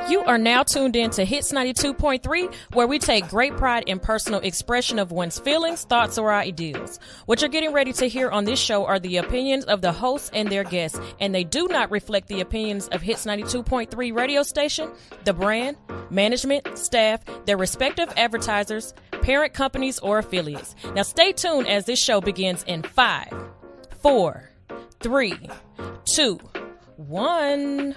You are now tuned in to Hits 92.3, where we take great pride in personal expression of one's feelings, thoughts, or ideals. What you're getting ready to hear on this show are the opinions of the hosts and their guests, and they do not reflect the opinions of Hits 92.3 radio station, the brand, management, staff, their respective advertisers, parent companies, or affiliates. Now stay tuned as this show begins in 5, 4, 3, 2, 1.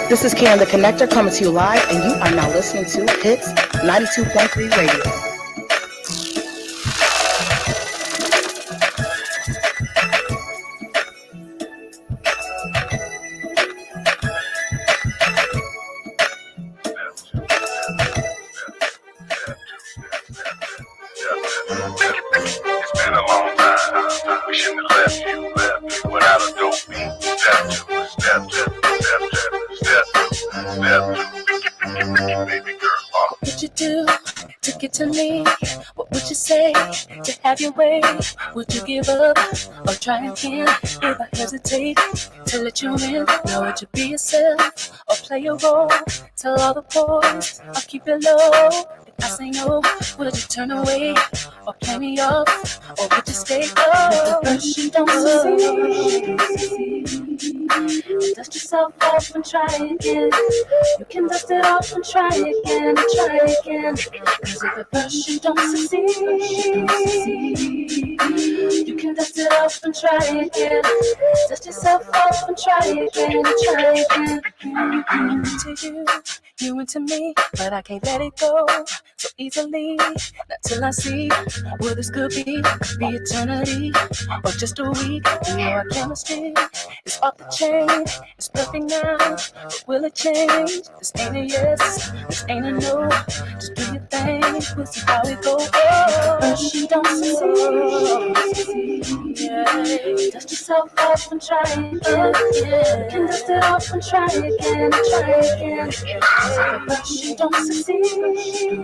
This is Karen the Connector coming to you live, and you are now listening to Hits 92.3 Radio. It's been a long time. We shouldn't have left you without a dope beat. Step two. Baby girl, What would you do to get to me? What would you say to have your way? Would you give up or try again? If I hesitate to let you in, now would you be yourself or play a role? Tell all the boys I'll keep it low. If I say no, would you turn away or play me off? Or would you stay up? First you don't succeed. Dust yourself off and try again. You can dust it off and try again, Cause if at first you don't succeed, you can dust it off and try again. Dust yourself off and try again, To you and to me, but I can't let it go so easily. Not till I see what this could be eternity or just a week. You know our chemistry is off the chain. It's perfect now, but will it change? This ain't a yes, this ain't a no. Just do your thing, we'll see how it goes. First you don't succeed. Yeah. Dust yourself off and try again. You can dust it off and try again. First you don't succeed. You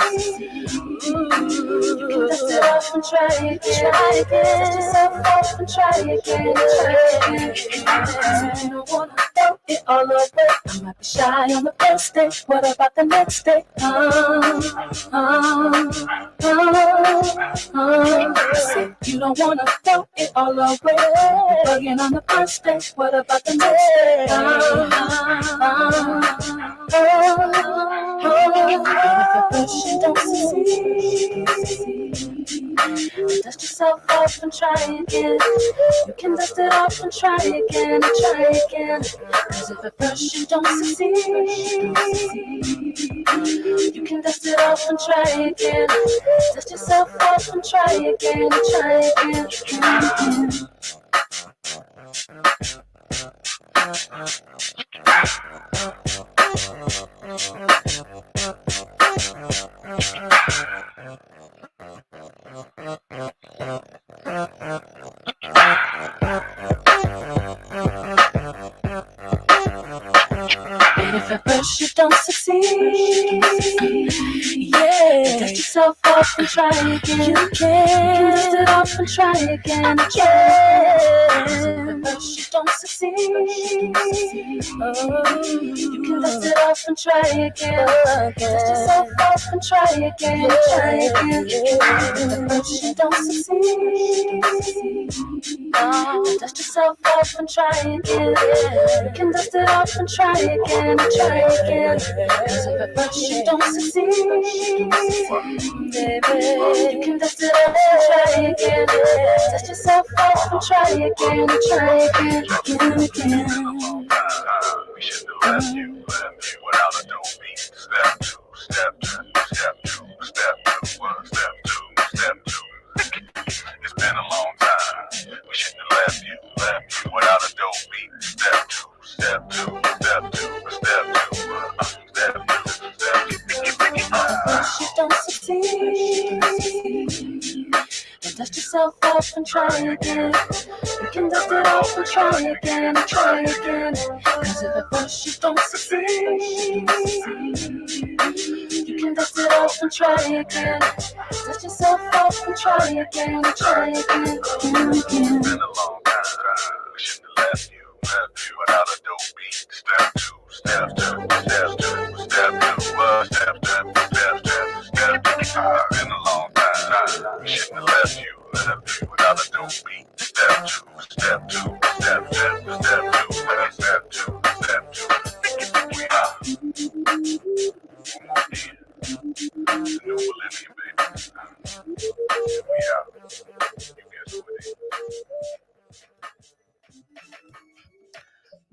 can dust it off and try again. Dust yourself off and try again. You don't wanna throw it all away. I might be shy on the first day. What about the next day? I said you don't wanna throw it all away. Bugging on the first day. What about the next day? If you don't succeed, dust yourself off and try again. You can dust it off and try again. Cause if at first you don't succeed, you can dust it off and try again. Dust yourself off and try again. If at first you don't succeed, yeah, dust yourself off and try again. You can dust it off and try again. If at first you don't succeed, you can dust it off and try again. Dust yourself off and try again. If at first you don't succeed, dust yourself off and try again. You can dust it off and try again. Cause if at first you don't succeed, baby, you can dust it off and try again. Dust yourself off and try again. we shouldn't have left you without a dope beat. Step two. It's been a long time. We shouldn't have left you without a dope beat. Step two. First you don't succeed, and dust yourself off and try again. You can dust it off and try again. Cause if at first you don't succeed, you can dust it off and try again. Dust yourself off and try again. Try again. It's been a long time. We shouldn't have left you without a dope beat. Step two, step two, step two, step two, step, step, step, step, step two. It's been a long time. We shouldn't have left you without a dope beat. Step two, step two, step, step, step two, step two, step two. We are. One more year. It's a new millennium, baby. We out. You guess what it is.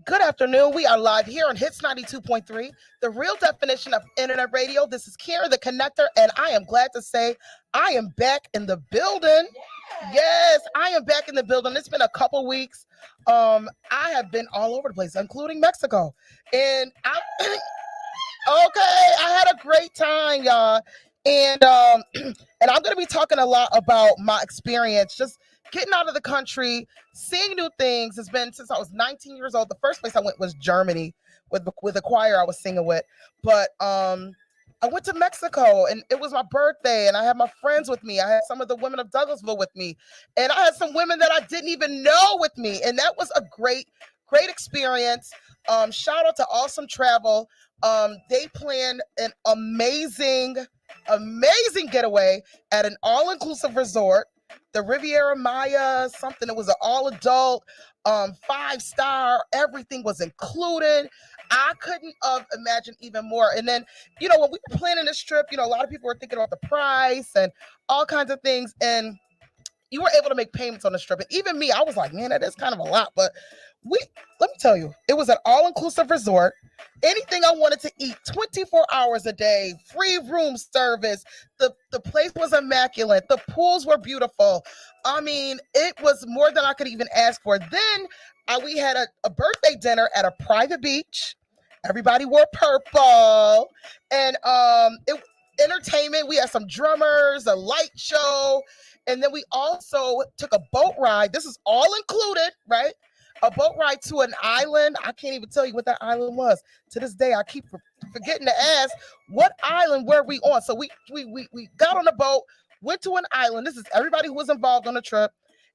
Good afternoon. We are live here on Hits 92.3, the real definition of internet radio. This is Karen, the connector, and I am glad to say I am back in the building. Yes, I am back in the building. It's been a couple weeks. I have been all over the place, including Mexico. And okay, I had a great time, y'all. And I'm going to be talking a lot about my experience, just getting out of the country, seeing new things. It's been since I was 19 years old. The first place I went was Germany with a choir I was singing with. But I went to Mexico, and it was my birthday, and I had my friends with me. I had some of the women of Douglasville with me, and I had some women that I didn't even know with me, and that was a great experience. Shout out to Awesome Travel. They planned an amazing getaway at an all-inclusive resort, the Riviera Maya something. It was an all-adult, 5-star. Everything was included. I couldn't have imagined even more. And then, when we were planning this trip, a lot of people were thinking about the price and all kinds of things. And you were able to make payments on this trip. And even me, I was like, man, that is kind of a lot. But let me tell you, it was an all-inclusive resort. Anything I wanted to eat, 24 hours a day, free room service. The place was immaculate. The pools were beautiful. I mean, it was more than I could even ask for. Then we had a birthday dinner at a private beach. Everybody wore purple. And entertainment, we had some drummers, a light show. And then we also took a boat ride. This is all included, right? A boat ride to an island. I can't even tell you what that island was. To this day, I keep forgetting to ask, what island were we on? So we got on a boat, went to an island. This is everybody who was involved on the trip.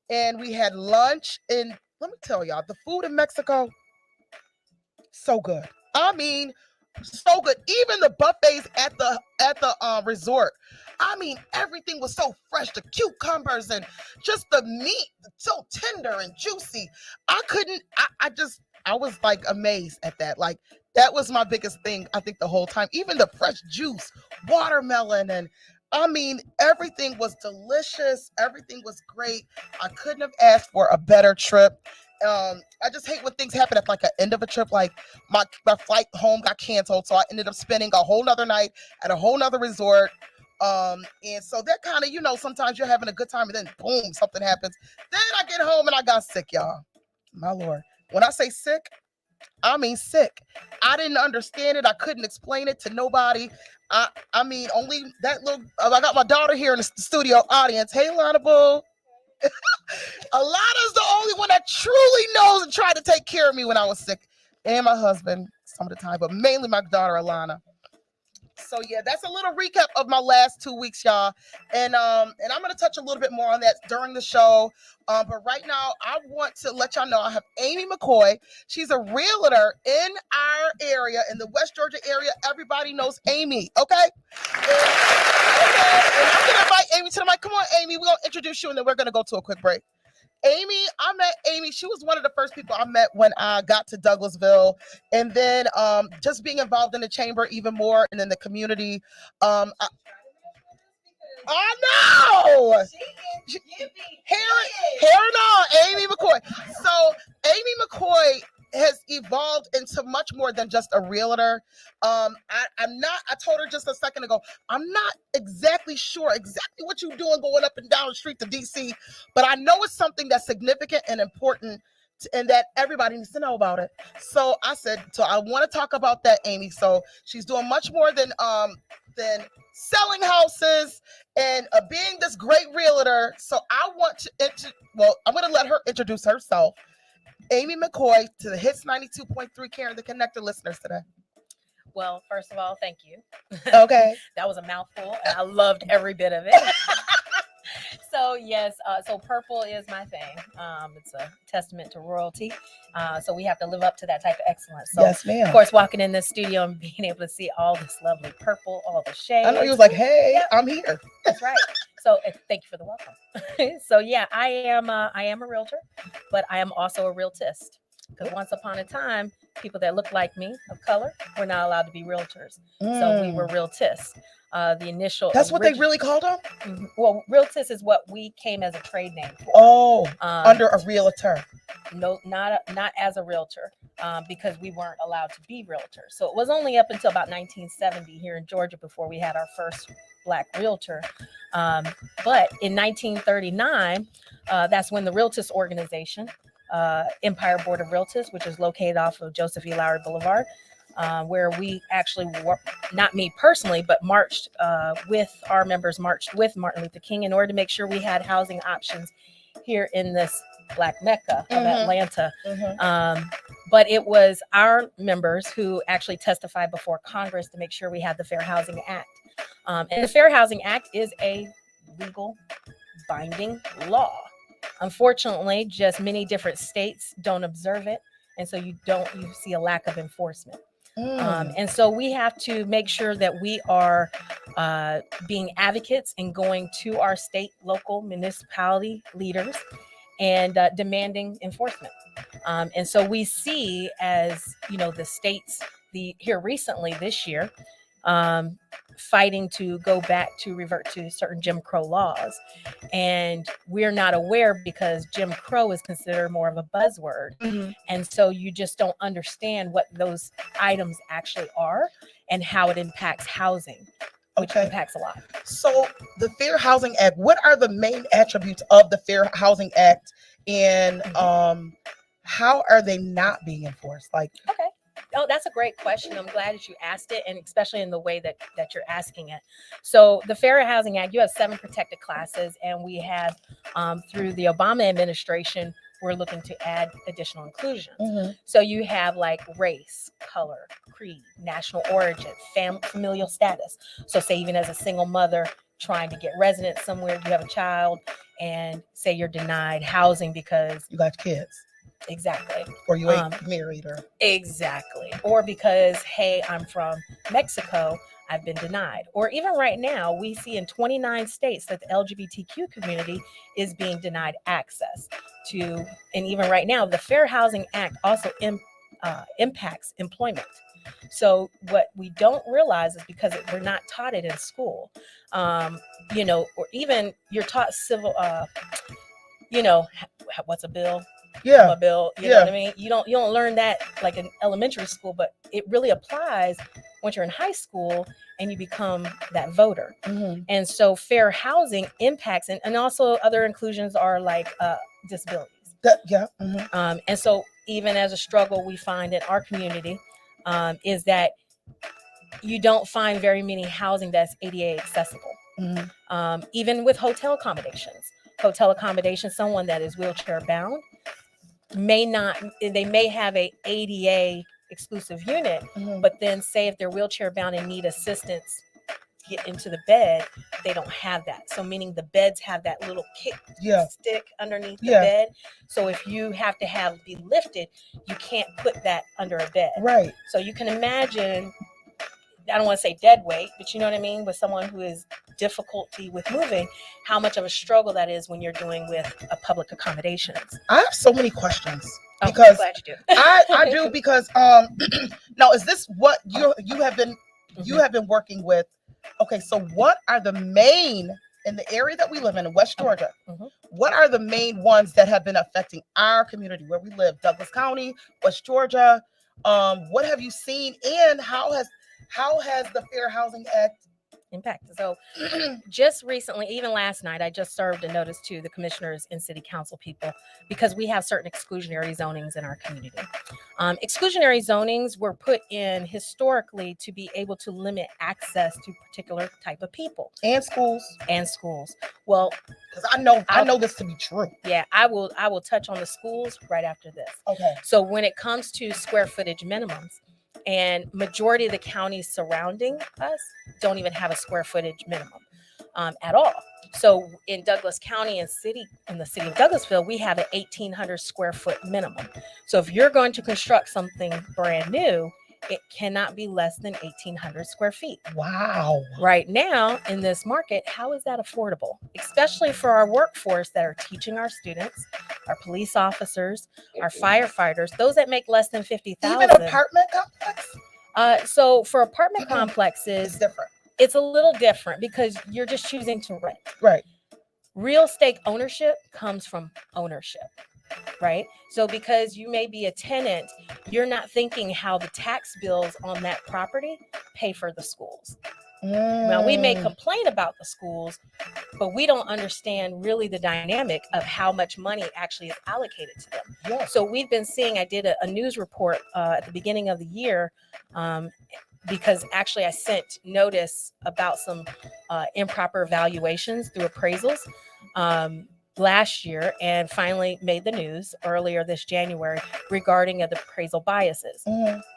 And we had lunch. And let me tell y'all, the food in Mexico, so good. I mean, so good. Even the buffets at the resort. I mean, everything was so fresh. The cucumbers and just the meat, so tender and juicy. I was like amazed at that. Like, that was my biggest thing, I think, the whole time. Even the fresh juice, watermelon, and I mean, everything was delicious. Everything was great. I couldn't have asked for a better trip. I just hate when things happen at like an end of a trip. Like my flight home got canceled, so I ended up spending a whole nother night at a whole nother resort. And so that kind of, sometimes you're having a good time and then boom, something happens. Then I get home and I got sick, y'all. My Lord. When I say sick, I mean sick. I didn't understand it. I couldn't explain it to nobody. I mean, only that little, I got my daughter here in the studio audience. Hey, Lana Boo. Alana's the only one that truly knows and tried to take care of me when I was sick. And my husband some of the time, but mainly my daughter, Alana. So yeah, that's a little recap of my last 2 weeks, y'all. And I'm going to touch a little bit more on that during the show. But right now, I want to let y'all know I have Amy McCoy. She's a realtor in our area, in the West Georgia area. Everybody knows Amy, okay? And I'm going to invite Amy to the mic. Come on, Amy. We're going to introduce you, and then we're going to go to a quick break. Amy, I met Amy. She was one of the first people I met when I got to Douglasville. And then just being involved in the chamber even more and in the community. I know! Here and all, Amy McCoy. So Amy McCoy has evolved into much more than just a realtor. I told her just a second ago, I'm not exactly sure exactly what you're doing going up and down the street to DC, but I know it's something that's significant and important and that everybody needs to know about it. So I said, so I want to talk about that, Amy. So she's doing much more than selling houses and being this great realtor. So I want to, I'm going to let her introduce herself. Amy McCoy to the Hits 92.3 Karen the Connector listeners today. Well, first of all, thank you. Okay. That was a mouthful, and I loved every bit of it. So yes, so purple is my thing. It's a testament to royalty. So we have to live up to that type of excellence. So Yes, ma'am. of course, walking in this studio and being able to see all this lovely purple, all the shades. I know you was like, hey, Yep. I'm here. That's right. So thank you for the welcome. So yeah, I am a realtor, but I am also a realtist. Because once upon a time, people that look like me of color were not allowed to be realtors. So we were realtists. The initial That's what they really called them? Mhm. Well, realtist is what we came as a trade name for. Oh, under a realtor. No, not as a realtor, because we weren't allowed to be realtors. So it was only up until about 1970 here in Georgia before we had our first Black realtor. But in 1939, that's when the Realtist Organization, Empire Board of Realtors, which is located off of Joseph E. Lowry Boulevard, where we actually, not me personally, but marched with our members, marched with Martin Luther King in order to make sure we had housing options here in this Black Mecca of Atlanta. But it was our members who actually testified before Congress to make sure we had the Fair Housing Act. And the Fair Housing Act is a legal binding law. Unfortunately, just many different states don't observe it. And so you see a lack of enforcement. And so we have to make sure that we are being advocates and going to our state, local, municipality leaders and demanding enforcement. And so we see, as the states here recently this year, fighting to go back to revert to certain Jim Crow laws. And we're not aware because Jim Crow is considered more of a buzzword. And so you just don't understand what those items actually are and how it impacts housing, which impacts a lot. So the Fair Housing Act, what are the main attributes of the Fair Housing Act, and how are they not being enforced? Oh, that's a great question. I'm glad that you asked it, and especially in the way that you're asking it. So the Fair Housing Act, you have 7 protected classes, and we have, through the Obama administration, we're looking to add additional inclusions. So you have like race, color, creed, national origin, familial status. So say even as a single mother trying to get residence somewhere, you have a child, and say you're denied housing because you got kids. Exactly. Or you ain't married, or exactly. Or because, hey, I'm from Mexico, I've been denied. Or even right now, we see in 29 states that the LGBTQ community is being denied access to, and even right now, the Fair Housing Act also impacts employment. So what we don't realize is because we're not taught it in school, or even you're taught civil, what's a bill? A bill, you know what I mean? You don't learn that like in elementary school, but it really applies once you're in high school and you become that voter. And so fair housing impacts, and also other inclusions are like disabilities. And so even as a struggle we find in our community is that you don't find very many housing that's ADA accessible. Even with hotel accommodations, someone that is wheelchair bound they may have a ADA exclusive unit, but then say if they're wheelchair bound and need assistance to get into the bed, they don't have that. So meaning the beds have that little kick stick underneath the bed. So if you have to be lifted, you can't put that under a bed. Right. So you can imagine, I don't want to say dead weight, but you know what I mean? With someone who is difficulty with moving, how much of a struggle that is when you're doing with public accommodations. I have so many questions. Because I'm glad you do. I do because now is this what you have been working with? Okay, so what are the main in the area that we live in West Georgia? What are the main ones that have been affecting our community where we live, Douglas County, West Georgia? What have you seen, and how has the Fair Housing Act impacted? So just recently, even last night, I just served a notice to the commissioners and city council people because we have certain exclusionary zonings in our community. Exclusionary zonings were put in historically to be able to limit access to particular type of people and schools. Well, because I know this to be true. Yeah, I will touch on the schools right after this. Okay. So when it comes to square footage minimums, And majority of the counties surrounding us don't even have a square footage minimum at all. So in Douglas County and in the city of Douglasville, we have an 1,800 square foot minimum. So if you're going to construct something brand new, it cannot be less than 1,800 square feet. Wow. Right now in this market, how is that affordable? Especially for our workforce that are teaching our students, our police officers, our firefighters, those that make less than 50,000. Even apartment complex? So for apartment It's complexes, different. it's a little different because you're just choosing to rent. Right. Real estate ownership comes from ownership, right? So because you may be a tenant, you're not thinking how the tax bills on that property pay for the schools. Now, we may complain about the schools, but we don't understand really the dynamic of how much money actually is allocated to them. Yeah. So we've been seeing, I did a news report at the beginning of the year, because actually I sent notice about some improper valuations through appraisals last year, and finally made the news earlier this January regarding the appraisal biases.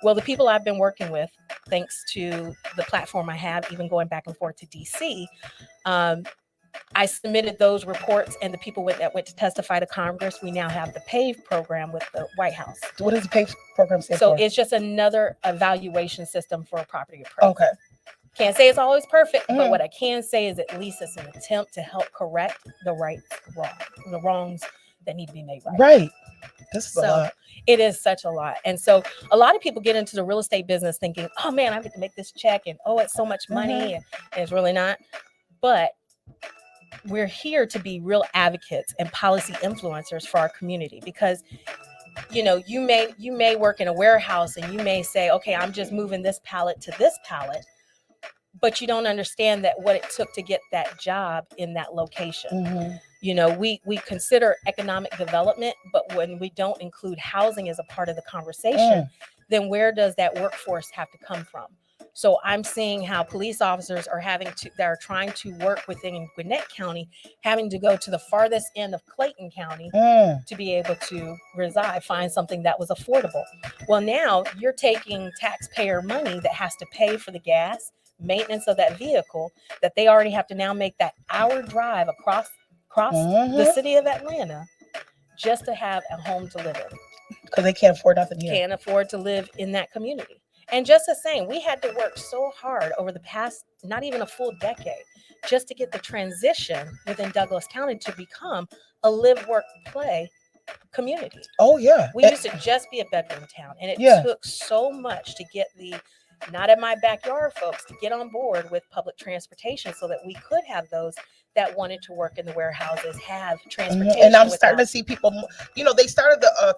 Well, the people I've been working with, thanks to the platform I have, even going back and forth to DC, I submitted those reports, and the people that went to testify to Congress, we now have the PAVE program with the White House. What does the PAVE program stand So for? it's just another evaluation system for a property appraisal. Okay. Can't say it's always perfect, but Mhm. what I can say is at least it's an attempt to help correct the wrongs that need to be made right. Right. This is a So lot. it is such a lot. And so a lot of people get into the real estate business thinking, oh man, I get to make this check and oh, it's so much money, and it's really not. But we're here to be real advocates and policy influencers for our community, because you know, you may work in a warehouse and you may say, okay, I'm just moving this pallet to this pallet, but you don't understand that what it took to get that job in that location. You know, we consider economic development, but when we don't include housing as a part of the conversation, then where does that workforce have to come from? So I'm seeing how police officers are that are trying to work within Gwinnett County, having to go to the farthest end of Clayton County to be able to find something that was affordable. Well, now you're taking taxpayer money that has to pay for the gas, maintenance of that vehicle, that they already have to now make that hour drive across the city of Atlanta just to have a home to live in. Because they can't afford nothing here. Can't afford to live in that community. And just the same, we had to work so hard over the past, not even a full decade, just to get the transition within Douglas County to become a live, work, play community. Oh, yeah. We used to just be a bedroom town, and it took so much to get the not in my backyard folks to get on board with public transportation so that we could have those that wanted to work in the warehouses have transportation. And I'm starting to see people, you know, they started the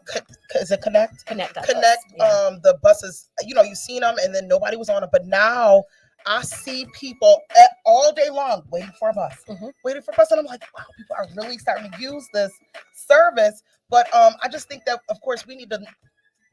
is it Connect? Connect, Yeah. The buses, you know, you've seen them and then nobody was on it, but now I see people all day long waiting for a bus, and I'm like, wow, people are really starting to use this service. But I just think that, of course, we need to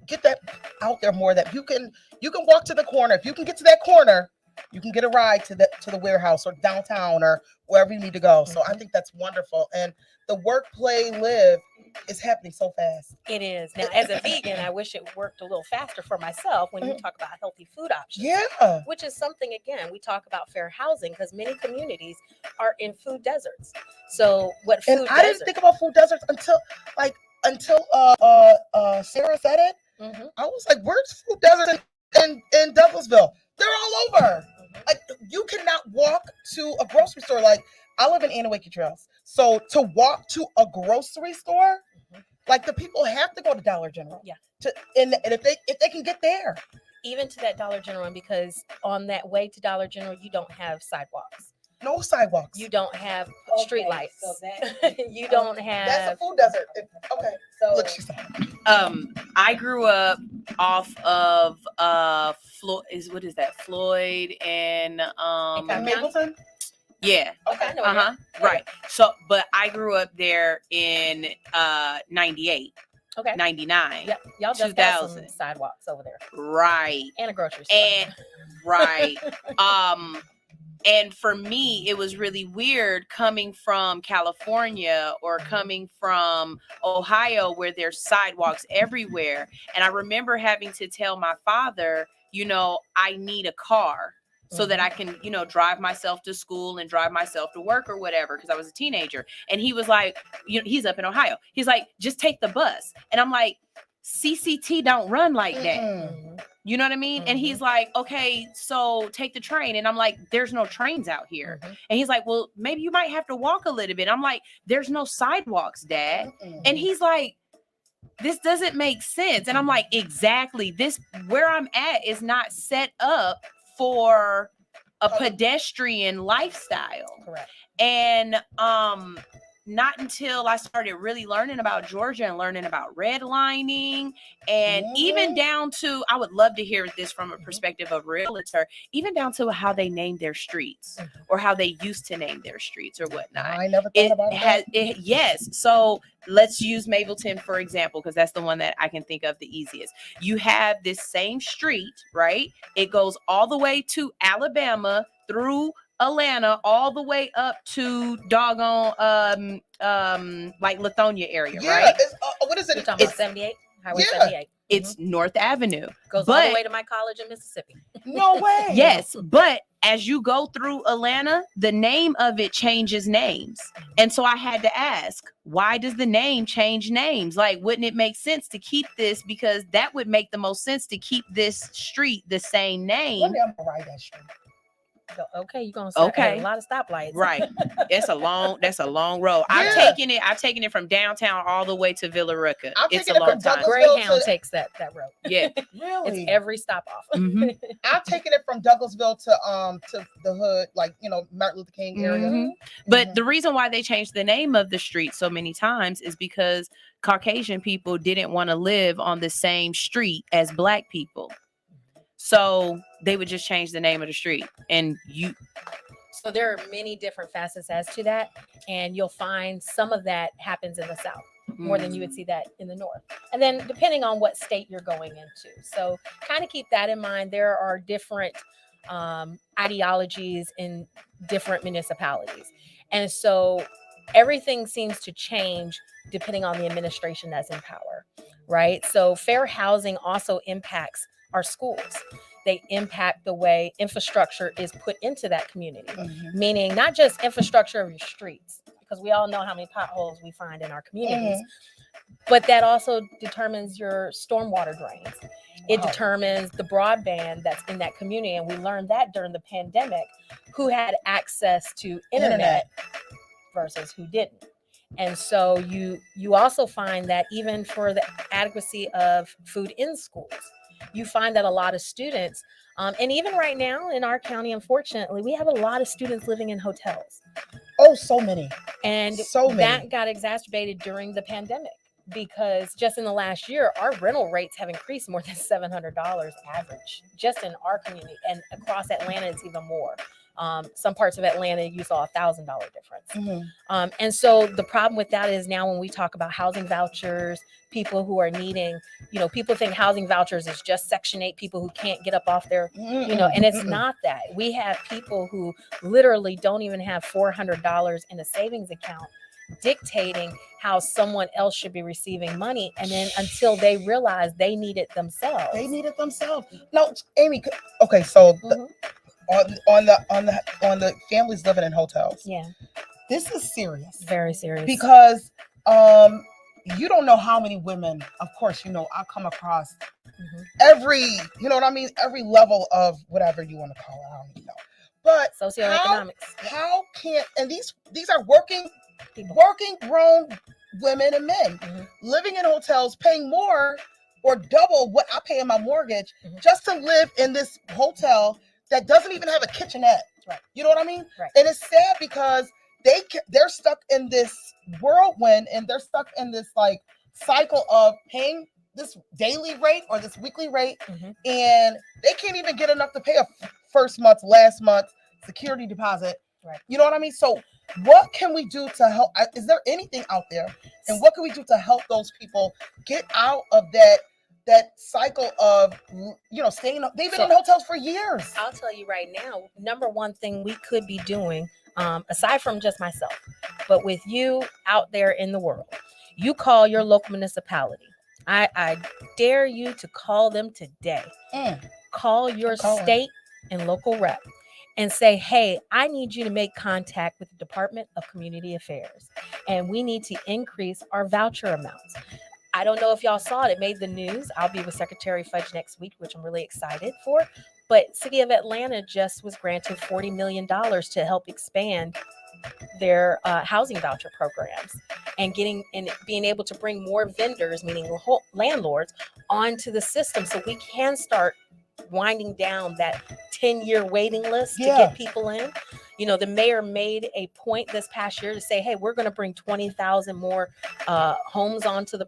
get that out there more, that you can walk to the corner. If you can get to that corner, you can get a ride to the warehouse or downtown or wherever you need to go. So I think that's wonderful. And the work, play, live is happening so fast. It is. Now, as a vegan, I wish it worked a little faster for myself when you talk about healthy food options. Yeah. Which is something, again, we talk about fair housing because many communities are in food deserts. So what food I didn't think about food deserts until Sarah said it. I was like, where's food deserts in Douglasville? They're all over. Like, you cannot walk to a grocery store. Like, I live in Anawake Trails, so to walk to a grocery store, like, the people have to go to Dollar General. Yeah. And if they can get there, even to that Dollar General, because on that way to Dollar General, you don't have sidewalks. No sidewalks. You don't have street lights. So that, you don't have. That's a food desert. Okay. So Look, she's I grew up off of what is that? Floyd and Mapleton. yeah. Okay. I know where you're at. Right. So but I grew up there in 98, Okay. 99. Yep. Y'all just got some 2000. sidewalks over there Right. and a grocery store. And right. And for me, it was really weird coming from California or coming from Ohio, where there's sidewalks everywhere. And I remember having to tell my father, you know, I need a car so that I can, you know, drive myself to school and drive myself to work or whatever, because I was a teenager. And he was like, you know, he's up in Ohio. He's like, just take the bus. And I'm like, CCT don't run like that. You know what I mean? And he's like, okay, so take the train. And I'm like, there's no trains out here. And he's like, well, maybe you might have to walk a little bit. I'm like, there's no sidewalks, Dad. And he's like, this doesn't make sense. And I'm like, exactly. This, where I'm at, is not set up for a pedestrian lifestyle. Correct. And not until I started really learning about Georgia and learning about redlining, and even down to, I would love to hear this from a perspective of a realtor, even down to how they name their streets or how they used to name their streets or whatnot. I never thought about that. Yes. So let's use Mableton, for example, because that's the one that I can think of the easiest. You have this same street, right? It goes all the way to Alabama, through Atlanta, all the way up to doggone like Lithonia area, right? It's, what is it? You're talking about 78? Highway 78. It's North Avenue. Goes all the way to my college in Mississippi. No way. Yes, but as you go through Atlanta, the name of it changes names. And so I had to ask, why does the name change names? Like, wouldn't it make sense to keep this? Because that would make the most sense to keep this street the same name. One day I'm gonna ride that street. Okay, you're gonna start a lot of stoplights. Right. That's a long road. I've taken it from downtown all the way to Villa Rica. It's a long time. Greyhound takes that road. Yeah. Really? It's every stop off. I've taken it from Douglasville to the hood, like, you know, Martin Luther King area. But the reason why they changed the name of the street so many times is because Caucasian people didn't want to live on the same street as Black people. So they would just change the name of the street. So there are many different facets as to that. And you'll find some of that happens in the South more than you would see that in the North. And then depending on what state you're going into. So kind of keep that in mind. There are different ideologies in different municipalities. And so everything seems to change depending on the administration that's in power, right? So fair housing also impacts our schools. They impact the way infrastructure is put into that community, meaning not just infrastructure of your streets, because we all know how many potholes we find in our communities, but that also determines your stormwater drains. It determines the broadband that's in that community. And we learned that during the pandemic, who had access to internet versus who didn't. And so you also find that even for the adequacy of food in schools, you find that a lot of students, and even right now in our county, unfortunately, we have a lot of students living in hotels. Oh, so many. And that got exacerbated during the pandemic, because just in the last year, our rental rates have increased more than $700 average just in our community. And across Atlanta, it's even more. Some parts of Atlanta, you saw $1,000 difference. And so the problem with that is now when we talk about housing vouchers, people who are needing, people think housing vouchers is just Section 8 people who can't get up off their, and it's not that. We have people who literally don't even have $400 in a savings account dictating how someone else should be receiving money. And then until they realize they need it themselves. No, Amy. Okay. So on the families living in hotels. Yeah. This is serious. Very serious. Because you don't know how many women, of course, I come across every, every level of whatever you want to call it. I don't even know. But socioeconomics. How can, and these are working grown women and men living in hotels, paying more or double what I pay in my mortgage just to live in this hotel that doesn't even have a kitchenette. Right. You know what I mean? Right. And it's sad because they're stuck in this whirlwind, and they're stuck in this like cycle of paying this daily rate or this weekly rate, and they can't even get enough to pay a first month, last month security deposit. Right. You know what I mean? So what can we do to help? Is there anything out there? And what can we do to help those people get out of that that cycle of staying. They've been So- in hotels for years. I'll tell you right now, number one thing we could be doing, aside from just myself, but with you out there in the world, you call your local municipality. I dare you to call them today. Call your calling. state and local rep and say, hey, I need you to make contact with the Department of Community Affairs, and we need to increase our voucher amounts. I don't know if y'all saw it. It made the news. I'll be with Secretary Fudge next week, which I'm really excited for. But City of Atlanta just was granted $40 million to help expand their housing voucher programs and being able to bring more vendors, meaning landlords, onto the system so we can start winding down that 10-year waiting list to get people in. The mayor made a point this past year to say, hey, we're going to bring 20,000 more homes onto the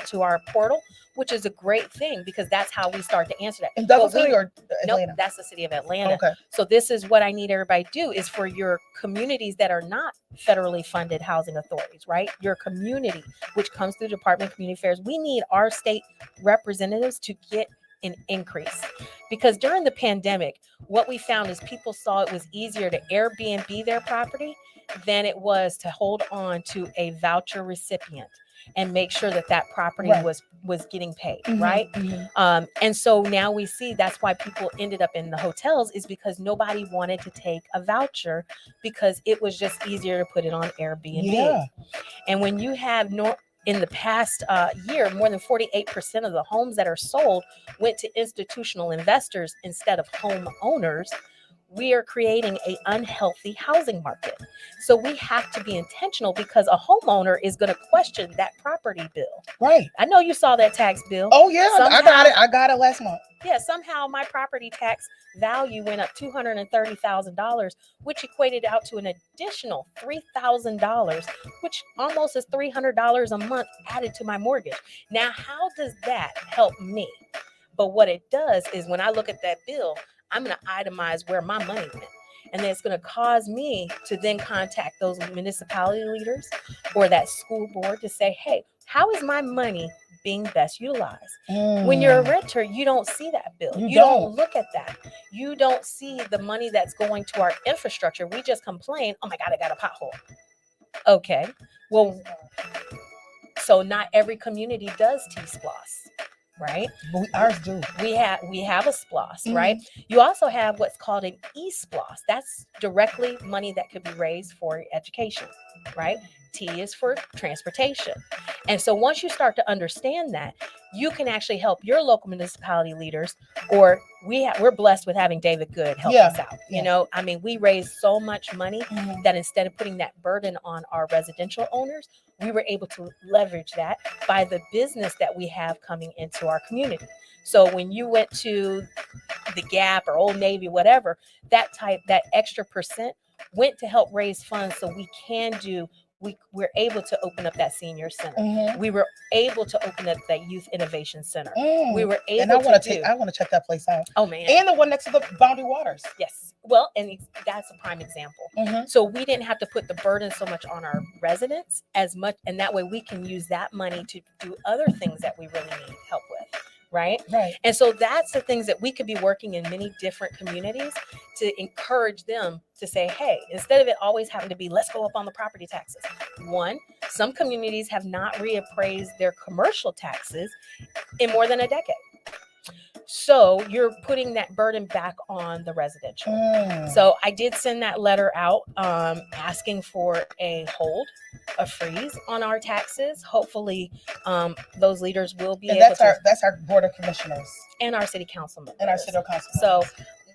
to our portal, which is a great thing because that's how we start to answer that. In Douglas County or Atlanta? Nope, that's the City of Atlanta. Okay. So this is what I need everybody to do is for your communities that are not federally funded housing authorities, right? Your community, which comes through Department of Community Affairs. We need our state representatives to get an increase because during the pandemic, what we found is people saw it was easier to Airbnb their property than it was to hold on to a voucher recipient and make sure that property was getting paid, right? And so now we see that's why people ended up in the hotels is because nobody wanted to take a voucher because it was just easier to put it on Airbnb. Yeah. And when you have in the past year, more than 48% of the homes that are sold went to institutional investors instead of home owners. We are creating an unhealthy housing market. So we have to be intentional because a homeowner is going to question that property bill. Right. I know you saw that tax bill. Oh yeah, I got it. I got it last month. Yeah, somehow my property tax value went up $230,000, which equated out to an additional $3,000, which almost is $300 a month added to my mortgage. Now, how does that help me? But what it does is when I look at that bill, I'm going to itemize where my money went. And then it's going to cause me to then contact those municipality leaders or that school board to say, hey, how is my money being best utilized? When you're a renter, you don't see that bill. You don't look at that. You don't see the money that's going to our infrastructure. We just complain, oh my God, I got a pothole. Okay. Well, so not every community does T-SPLOS, right? But ours do. We have a SPLOS, right? You also have what's called an e-SPLOS. That's directly money that could be raised for education, right? T is for transportation. And so once you start to understand that, you can actually help your local municipality leaders, or we're blessed with having David Good help us out. You know, I mean, we raised so much money that instead of putting that burden on our residential owners, we were able to leverage that by the business that we have coming into our community. So when you went to the Gap or Old Navy, whatever, that extra percent went to help raise funds so we can do. We're able to open up that senior center. We were able to open up that youth innovation center. We were able and I want to check that place out. Oh man. And the one next to the Boundary Waters. Yes. Well, and that's a prime example. So we didn't have to put the burden so much on our residents as much, and that way we can use that money to do other things that we really need help with. Right. And so that's the things that we could be working in many different communities to encourage them to say, hey, instead of it always having to be, let's go up on the property taxes. One, some communities have not reappraised their commercial taxes in more than a decade. So you're putting that burden back on the residential. So I did send that letter out asking for a hold, a freeze on our taxes. Hopefully those leaders will be able to. That's our board of commissioners. And our city council members. And our city council members. So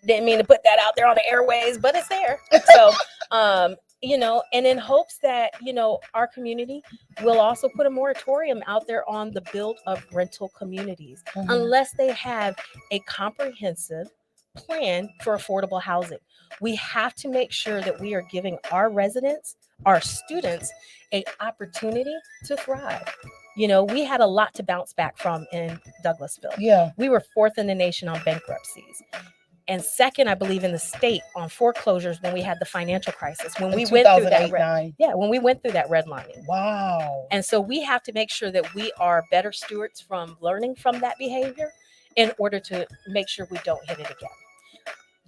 didn't mean to put that out there on the airways, but it's there. So you know, and in hopes that, you know, our community will also put a moratorium out there on the build of rental communities, unless they have a comprehensive plan for affordable housing. We have to make sure that we are giving our residents, our students, an opportunity to thrive. You know, we had a lot to bounce back from in Douglasville. Yeah. We were 4th in the nation on bankruptcies. and second, I believe, in the state on foreclosures when we had the financial crisis, when In we went through 2008, that when we went through that redlining. Wow. And so we have to make sure that we are better stewards from learning from that behavior in order to make sure we don't hit it again.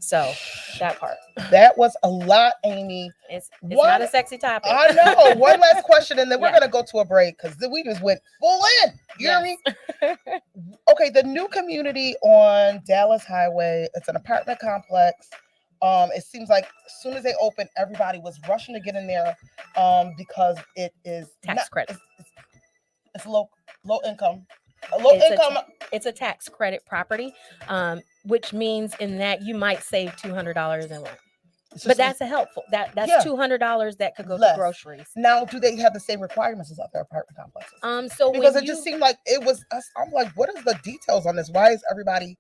So that part. That was a lot, Amy. It's What? not a sexy topic. I know. One last question, and then we're Yeah. going to go to a break because we just went full in. You hear me? Okay, the new community on Dallas Highway, it's an apartment complex. It seems like as soon as they opened, everybody was rushing to get in there because it is Tax credit. It's low income. Low It's a income. It's a tax credit property, which means in that you might save $200 in rent. it's But just- that's a helpful. That's Yeah. $200 that could go Less. to groceries. Now, do they have the same requirements as other apartment complexes? So Because when it just seemed like it was us. I'm like, what is the details on this? Why is everybody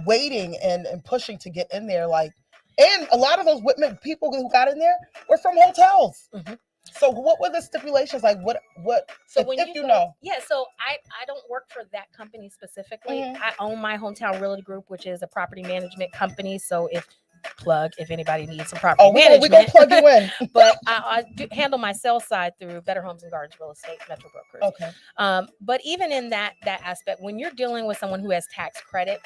waiting and pushing to get in there? Like, and a lot of those people who got in there were from hotels. Mhm. So what were the stipulations? Like, what? So if, when if you you go- know, Yeah, so I don't work for that company specifically. Mhm. I own my Hometown Realty Group, which is a property management company. So if anybody needs some property we management, gonna plug you in. but I do handle my sales side through Better Homes and Gardens Real Estate Metro Brokers. Okay. But even in that aspect, when you're dealing with someone who has tax credit,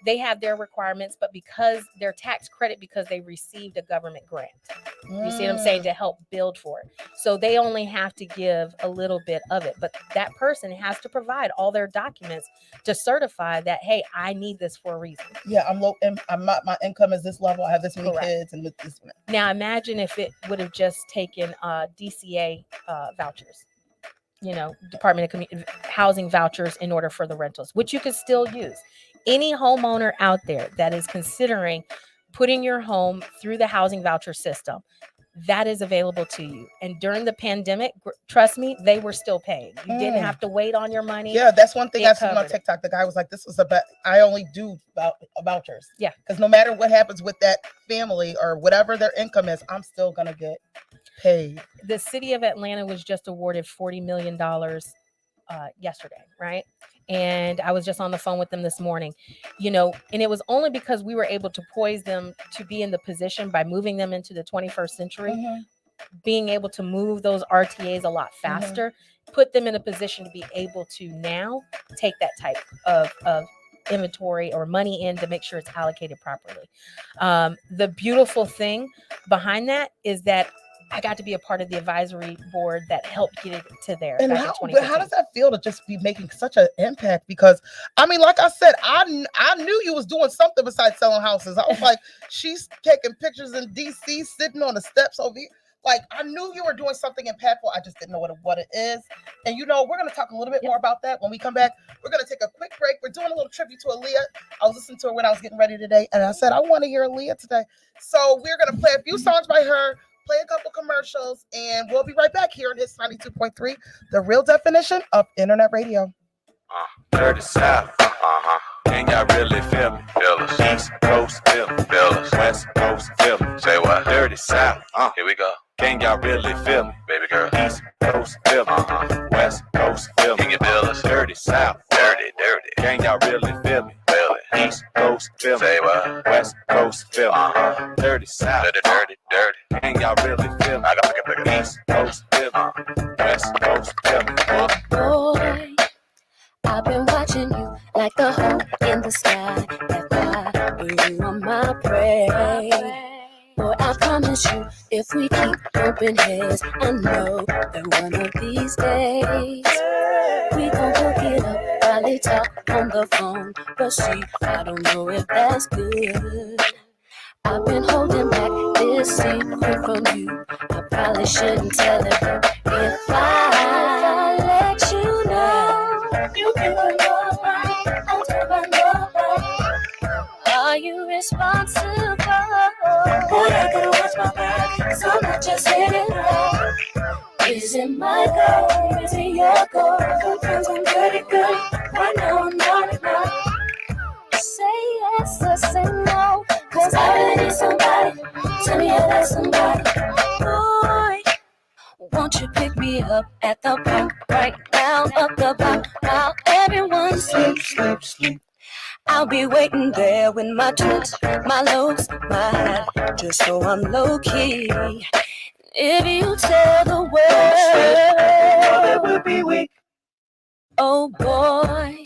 they have their requirements, but because they're tax credit because they received a government grant. You see what I'm saying? To help build for it. So they only have to give a little bit of it, but that person has to provide all their documents to certify that, hey, I need this for a reason. Yeah, I'm low. My income is this level. I have this many Correct. kids, and this. Now imagine if it would have just taken DCA vouchers, Department of Housing vouchers in order for the rentals, which you could still use. Any homeowner out there that is considering putting your home through the housing voucher system, that is available to you. And during the pandemic, trust me, they were still paying. You didn't have to wait on your money. Yeah, that's one thing It I seen on covered it. TikTok. The guy was like, "This was I only do vouchers." Yeah. Because no matter what happens with that family or whatever their income is, I'm still gonna get paid. The city of Atlanta was just awarded $40 million yesterday, right? And I was just on the phone with them this morning, and it was only because we were able to poise them to be in the position by moving them into the 21st century, Mhm. being able to move those RTAs a lot faster, put them in a position to be able to now take that type of inventory or money in to make sure it's allocated properly. The beautiful thing behind that is that I got to be a part of the advisory board that helped get it to there. And back in how 2015. does that feel to just be making such an impact? Because I mean, like I said, I knew you was doing something besides selling houses. I was like, she's taking pictures in DC, sitting on the steps over here. Like, I knew you were doing something impactful. I just didn't know what it is. And we're going to talk a little bit more about that when we come back. We're going to take a quick break. We're doing a little tribute to Aaliyah. I was listening to her when I was getting ready today, and I said, I want to hear Aaliyah today. So we're going to play a few songs by her, play a couple commercials, and we'll be right back here on Hits 92.3, the real definition of internet radio. Dirty South. Can y'all really feel me? Feel us. East Coast feel me. Feel us. West Coast feel me. Say what? Dirty South. Here we go. Can y'all really feel me? Baby girl. East Coast feel me. West Coast feel me. Can you feel us? Dirty South. Dirty. Can y'all really feel me? Feel it. East Coast feel me. Say what? West Coast feel me. Dirty South. Dirty. Can y'all really feel me? I got to pick it. East Coast feel me. West Coast feel me. Boy, I've been watching you like the hole in the sky. That fire, you are my prey. Boy, I promise you, if we keep bumping heads, I know that one of these days we gon' hook it up, probably talk on the phone. But see, I don't know if that's good. I've been holding back this secret from you. I probably shouldn't tell it, but if I let you know, you can go right, I'll do my Are you responsible? Boy, I gotta watch my back, so I'm not just hitting back. Is it my goal? Is it your goal? Sometimes I'm pretty good. Right now I'm not enough. Say yes or say no, 'cause I really need somebody. Tell me if there's somebody. Boy, won't you pick me up at the pump right now, up the block, while everyone sleeps. I'll be waiting there with my tools, my lows, my hat, just so I'm low key. If you tell the world, it would be weak. Oh boy,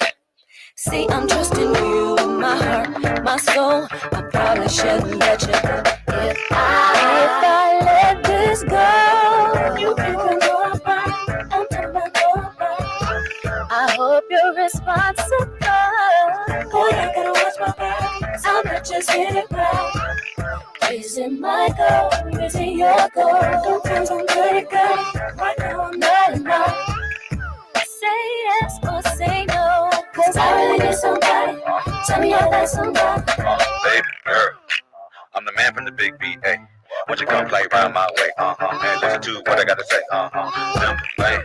see, I'm trusting you with my heart, my soul. I probably shouldn't let you go. If I let this go, you can come over. I hope you're responsible. Boy, I gotta watch my back. I'm not just hit it right. Is it my goal? Is it your goal? Sometimes I'm pretty good. Right now I'm not enough. Say yes or say no, 'cause I really need somebody. Tell me you're that somebody. Baby girl, I'm the man from the big B.A. Won't you come play round my way? And listen to what I gotta say. Simple man.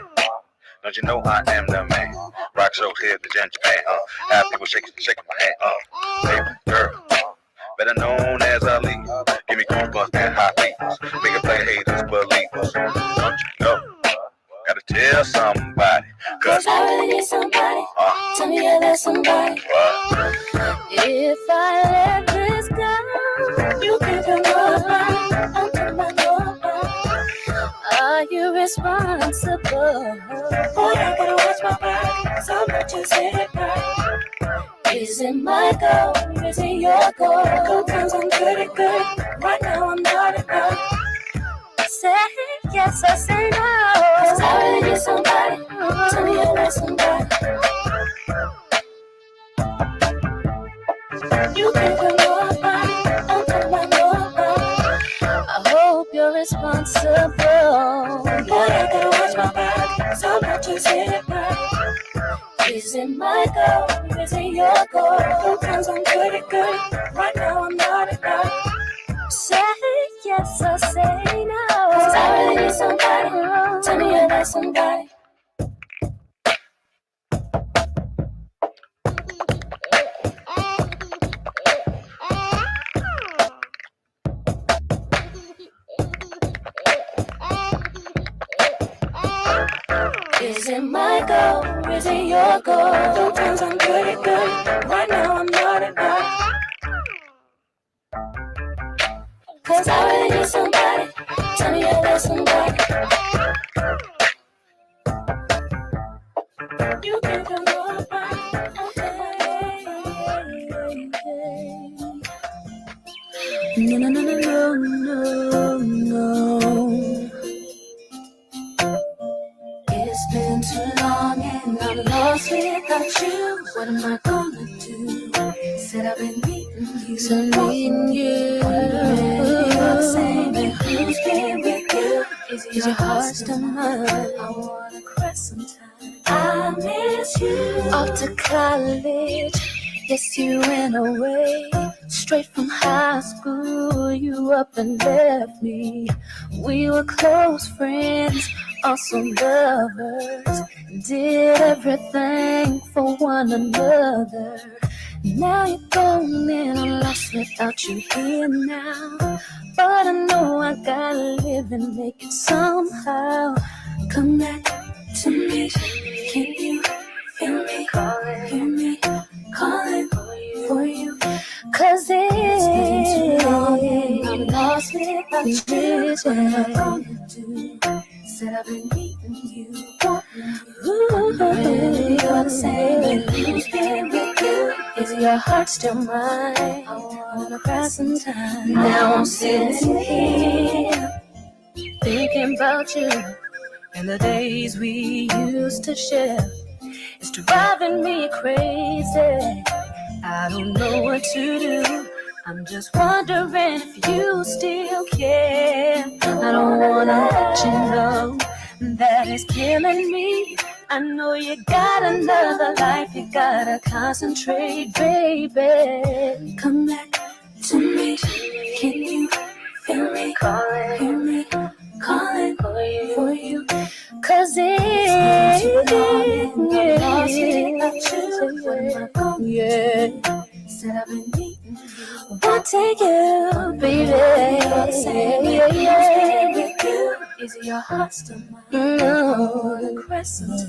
Don't you know I am the man? Rock show here, the ginger man. Have people shaking my hand. Baby girl, better known as Ali. Give me goosebumps and hot beats. Make it play haters believers. Don't you know? Gotta tell somebody. 'Cause I really need somebody. Tell me you're that somebody. If I let this go, you can come over. I'm coming over. Are you responsible? Boy, I gotta watch my back. So much just hit it right. Is it my goal? Is it your goal? Sometimes I'm pretty good. Right now I'm not enough. Say yes or say no. 'Cause I really need somebody. Tell me you're that somebody. You can come over. I'm coming over. I hope you're responsible. Boy, I gotta watch my back. So much just hit it right. Is it my goal? Is it your goal? Sometimes I'm pretty good. Right now I'm not enough. Say yes or say no. 'Cause I really need somebody. Tell me you're that somebody. Is it my goal? Is it your goal? Sometimes I'm pretty good. Right now I'm not enough. 'Cause I really need somebody. Tell me you're that somebody. You can come over. No, no, no, no, no, no, no. It's been too long and I'm lost without you. What am I gonna do? Said I've been meeting you. So meeting you. You're saying that who's been with you? Is your heart still mine? I wanna cry sometime. I miss you. Off to college. Yes, you ran away. Straight from high school, you up and left me. We were close friends, also lovers. Did everything for one another. Now you're gone and I'm lost without you here now. But I know I gotta live and make it somehow. Come back to me. Can you feel me? Hear me calling for you. 'Cause it's been too long and I'm lost without you. What am I gonna do? Said I've been needing you. You're saying who's been with you? Is your heart still mine? I wanna cry sometime. Now I'm sitting here thinking about you and the days we used to share. It's driving me crazy. I don't know what to do. I'm just wondering if you still care. I don't wanna let you know that it's killing me. I know you got another life, you gotta concentrate, baby. Come back to me. Can you feel me? Hear me calling for you. 'Cause it's too long and I'm lost without you. What am I gonna do? Said I've been needing you. What take you, baby? Is your heart still mine? No, the crescent.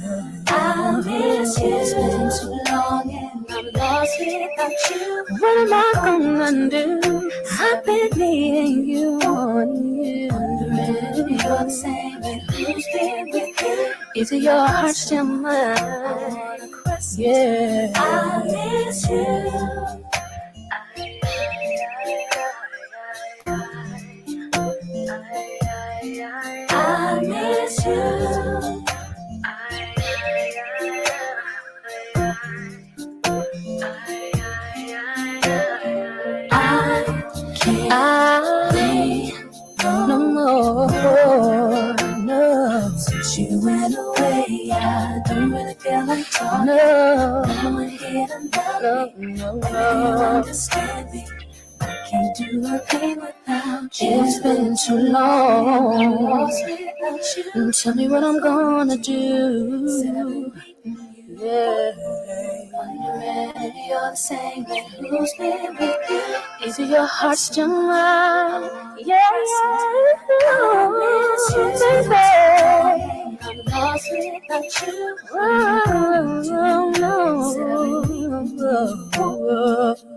I miss you. It's been too long and I'm lost without you. What am I gonna do? I've been needing you, wanting you. Wondering if you're the same, but who's been with you? Is it your heart still mine? Yeah, I miss you. I miss you. I can't no more. No, since you went away, I don't really feel like talking. No one here to love me. No. Understand me. I can't do a thing without you. It's been too long. Tell me what I'm gonna do. Yeah. Wondering if you're the same, but who's been with you? Is it your heart still mine? Yeah, baby. I'm lost without you. Oh, no.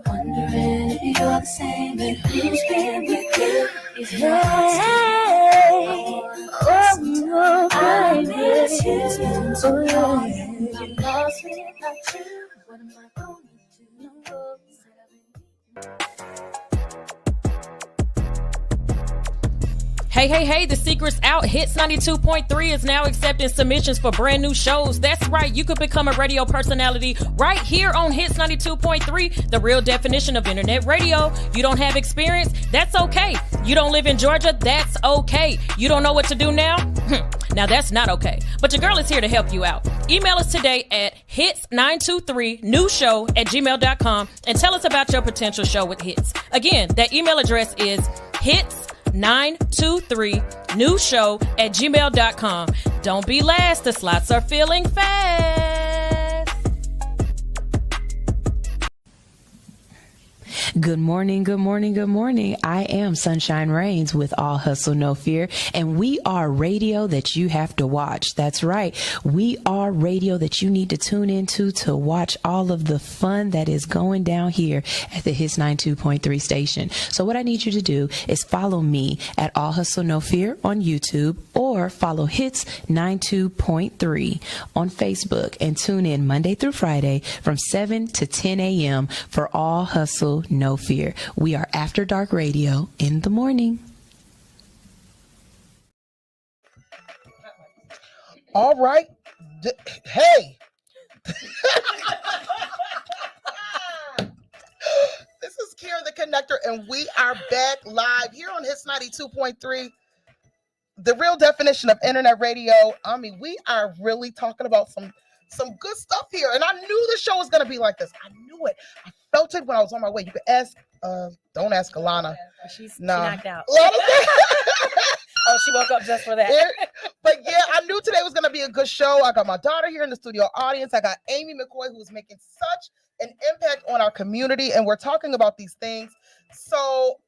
Wondering if you're the same, but who's been with you? Is it your heart still mine? I miss you. Oh, yeah. I'm lost without you. What am I going to do? Hey, the secret's out. Hits 92.3 is now accepting submissions for brand new shows. That's right, you could become a radio personality right here on Hits 92.3, the real definition of internet radio. You don't have experience? That's okay. You don't live in Georgia? That's okay. You don't know what to do now? Now that's not okay. But your girl is here to help you out. Email us today at hits923newshow@gmail.com and tell us about your potential show with Hits. Again, that email address is hits923newshow@gmail.com. Don't be last. The slots are filling fast. Good morning. I am Sunshine Rains with All Hustle, No Fear, and we are radio that you have to watch. That's right. We are radio that you need to tune into to watch all of the fun that is going down here at the Hits 92.3 station. So what I need you to do is follow me at All Hustle, No Fear on YouTube, or follow Hits 92.3 on Facebook, and tune in Monday through Friday from 7 to 10 a.m. for All Hustle, No Fear. We are After Dark Radio in the morning. All right. Hey. This is Kira the Connector, and we are back live here on Hits 92.3, the real definition of internet radio. I mean, we are really talking about some good stuff here, and I knew the show was going to be like this. I knew it. I felt it when I was on my way. You could ask, don't ask Alana. She Nah. knocked out. Oh, she woke up just for that. But yeah, I knew today was going to be a good show. I got my daughter here in the studio audience. I got Amy McCoy, who's making such an impact on our community, and we're talking about these things. So,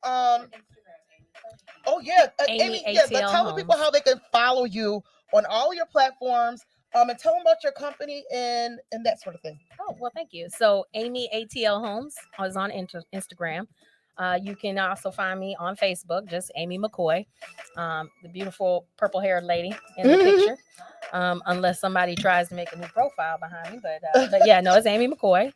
Amy, tell the people how they can follow you on all your platforms. And tell them about your company and that sort of thing. Oh, well, thank you. So Amy ATL Homes is on Instagram. You can also find me on Facebook, just Amy McCoy, the beautiful purple-haired lady in the picture. Unless somebody tries to make a new profile behind me. But yeah, no, it's Amy McCoy,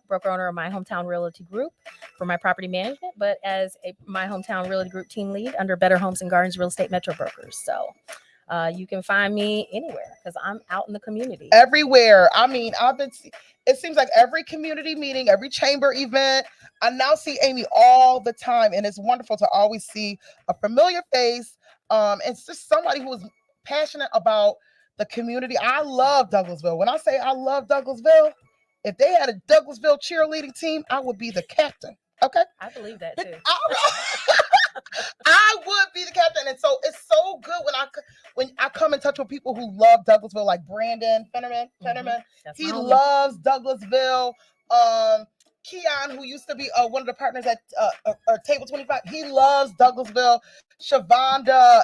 broker owner of My Hometown Realty Group for my property management, but as My Hometown Realty Group team lead under Better Homes and Gardens Real Estate Metro Brokers. So you can find me anywhere because I'm out in the community. Everywhere. I mean, it seems like every community meeting, every chamber event, I now see Amy all the time. And it's wonderful to always see a familiar face. It's just somebody who is passionate about the community. I love Douglasville. When I say I love Douglasville, if they had a Douglasville cheerleading team, I would be the captain. Okay? I believe that too. I would be the captain. And so it's so good when I come in touch with people who love Douglasville, like Brandon Fennerman. He loves Douglasville. Keon, who used to be one of the partners at Table 25, he loves Douglasville. Shavonda,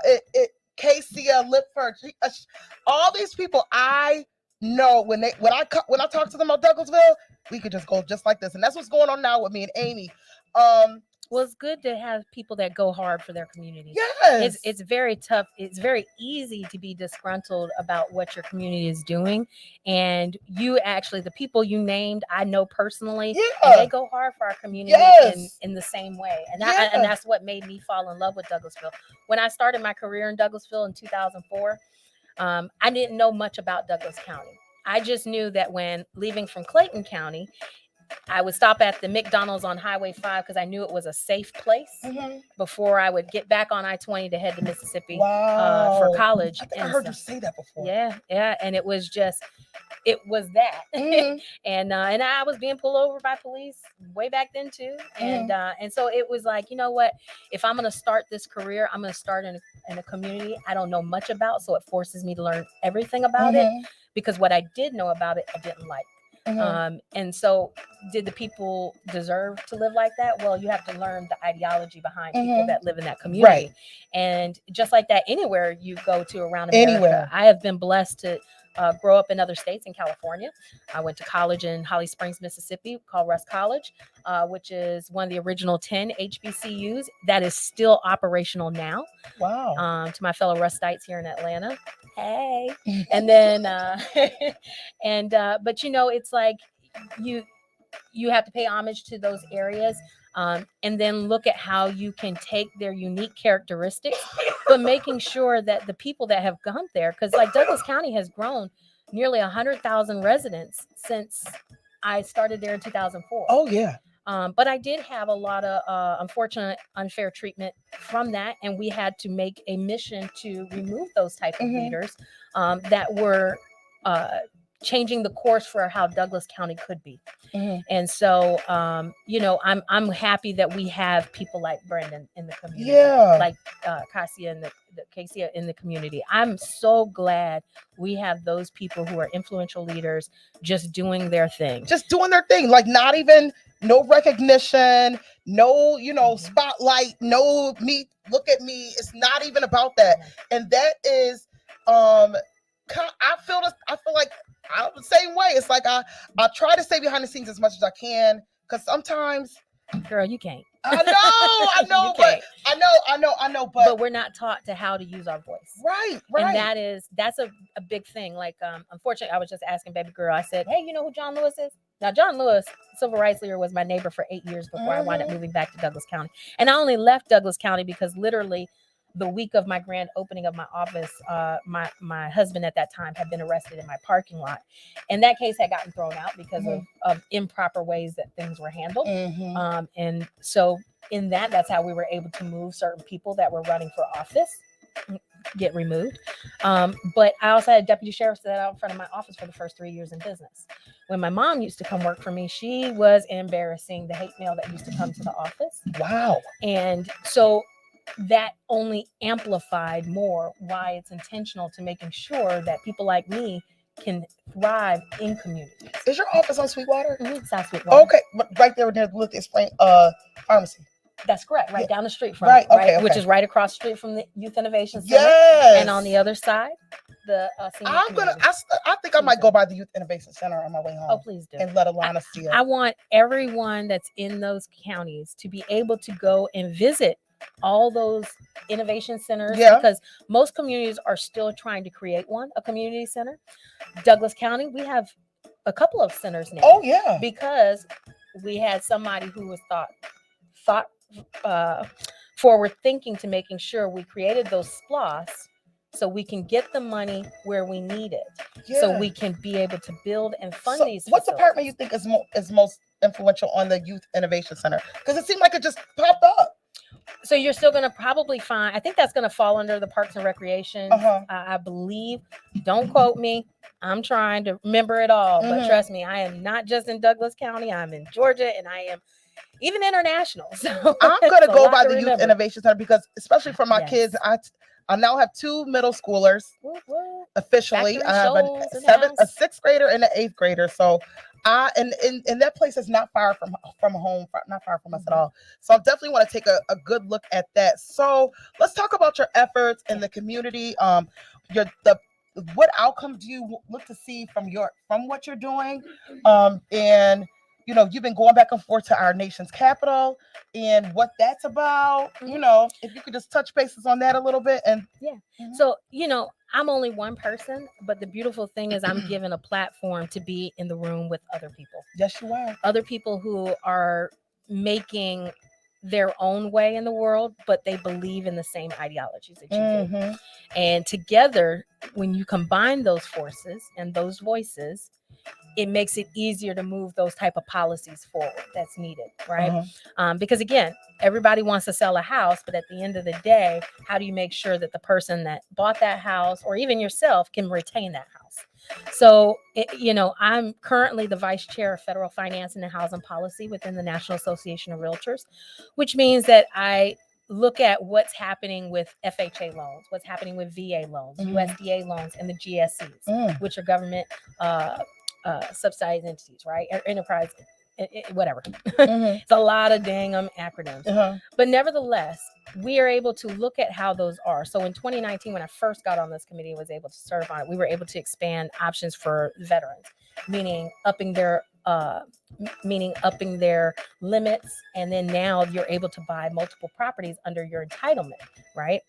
Casey Lipford, all these people I know when I talk to them about Douglasville, we could just go just like this. And that's what's going on now with me and Amy. Well, it's good to have people that go hard for their community. Yes. It's very tough. It's very easy to be disgruntled about what your community is doing. And you actually, the people you named, I know personally, and they go hard for our community in the same way. And and that's what made me fall in love with Douglasville. When I started my career in Douglasville in 2004, I didn't know much about Douglas County. I just knew that when leaving from Clayton County, I would stop at the McDonald's on Highway 5 because I knew it was a safe place before I would get back on I-20 to head to Mississippi for college. I think I heard you say that before. Yeah. And it was just, it was that. And I was being pulled over by police way back then too. And so it was like, you know what, if I'm going to start this career, I'm going to start in a community I don't know much about. So it forces me to learn everything about it, because what I did know about it, I didn't like. And so did the people deserve to live like that? Well, you have to learn the ideology behind people that live in that community. Right. And just like that, anywhere you go to around America, I have been blessed to grow up in other states in California. I went to college in Holly Springs, Mississippi, called Russ College, which is one of the original 10 HBCUs that is still operational now. Wow. To my fellow Rustites here in Atlanta. Hey. And then, but you know, it's like you have to pay homage to those areas. And then look at how you can take their unique characteristics, but making sure that the people that have gone there, because like Douglas County has grown nearly 100,000 residents since I started there in 2004. Oh, yeah. But I did have a lot of unfortunate, unfair treatment from that. And we had to make a mission to remove those type of leaders that were changing the course for how Douglas County could be. And so, you know, I'm happy that we have people like Brendan in the community, like Cassia and the Casey in the community. I'm so glad we have those people who are influential leaders just doing their thing. Like not even no recognition, no, you know, spotlight, no me, look at me. It's not even about that. And that is, I feel like I'm the same way. It's like I try to stay behind the scenes as much as I can, because sometimes, girl, you can't. I know, but we're not taught to how to use our voice. Right. And that's a big thing. Like, unfortunately, I was just asking baby girl, I said, hey, you know who John Lewis is? Now, John Lewis, civil rights leader, was my neighbor for 8 years before I wound up moving back to Douglas County. And I only left Douglas County because literally the week of my grand opening of my office, my husband at that time had been arrested in my parking lot. And that case had gotten thrown out because of improper ways that things were handled. And so in that's how we were able to move certain people that were running for office, get removed. But I also had a deputy sheriff sit out in front of my office for the first 3 years in business. When my mom used to come work for me, she was embarrassing the hate mail that used to come to the office. Wow. And so that only amplified more why it's intentional to making sure that people like me can thrive in communities. Is your office on Sweetwater? South Sweetwater. Okay, right there near the Lucas Pharmacy. That's correct. Right down the street from right, it, right? Okay. Which is right across the street from the Youth Innovation Center. Yes. And on the other side, the senior community. I think I might go by the Youth Innovation Center on my way home. Oh, please do. And let Alana see it. I want everyone that's in those counties to be able to go and visit all those innovation centers, because most communities are still trying to create a community center. Douglas County, we have a couple of centers now. Oh, yeah. Because we had somebody who was thought forward thinking to making sure we created those SPLOS so we can get the money where we need it, so we can be able to build and fund these what facilities. Department you think is most influential on the Youth Innovation Center? Because it seemed like it just popped up. So you're still going to probably find, I think that's going to fall under the Parks and Recreation. I believe, don't quote me, I'm trying to remember it all, but trust me, I am not just in Douglas County, I'm in Georgia, and I am even international. So I'm going to go by the Youth Innovation Center, because especially for my kids, I now have 2 middle schoolers officially. I have a 6th grader and an 8th grader. So and that place is not far from home, not far from us at all. So I definitely want to take a good look at that. So let's talk about your efforts in the community. what outcome do you look to see from what you're doing? And you've been going back and forth to our nation's capital and what that's about. If you could just touch bases on that a little bit. And Yeah. So, I'm only one person, but the beautiful thing is I'm given a platform to be in the room with other people. Yes, you are. Other people who are making their own way in the world, but they believe in the same ideologies that you do. And together, when you combine those forces and those voices, it makes it easier to move those type of policies forward that's needed, right? Because again, everybody wants to sell a house, but at the end of the day, how do you make sure that the person that bought that house or even yourself can retain that house? So, I'm currently the vice chair of federal finance and housing policy within the National Association of Realtors, which means that I look at what's happening with FHA loans, what's happening with VA loans, USDA loans, and the GSEs, which are government subsidized entities, right? Enterprise, whatever. It's a lot of dang acronyms. But nevertheless, we are able to look at how those are. So in 2019, when I first got on this committee and was able to serve on it, we were able to expand options for veterans, meaning upping their limits. And then now you're able to buy multiple properties under your entitlement, right?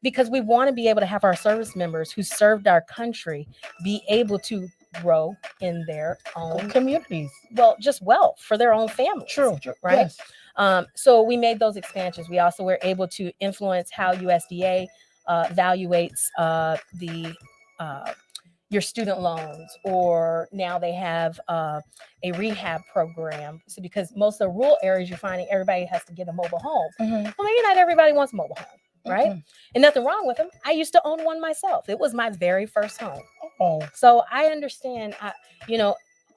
Because we want to be able to have our service members who served our country be able to grow in their own communities. Well, just wealth for their own families. True. Right. Yes. So we made those expansions. We also were able to influence how USDA evaluates your student loans, or now they have a rehab program. So because most of the rural areas, you're finding everybody has to get a mobile home. Well, maybe not everybody wants a mobile home. Right. And nothing wrong with them. I used to own one myself. It was my very first home. So I understand,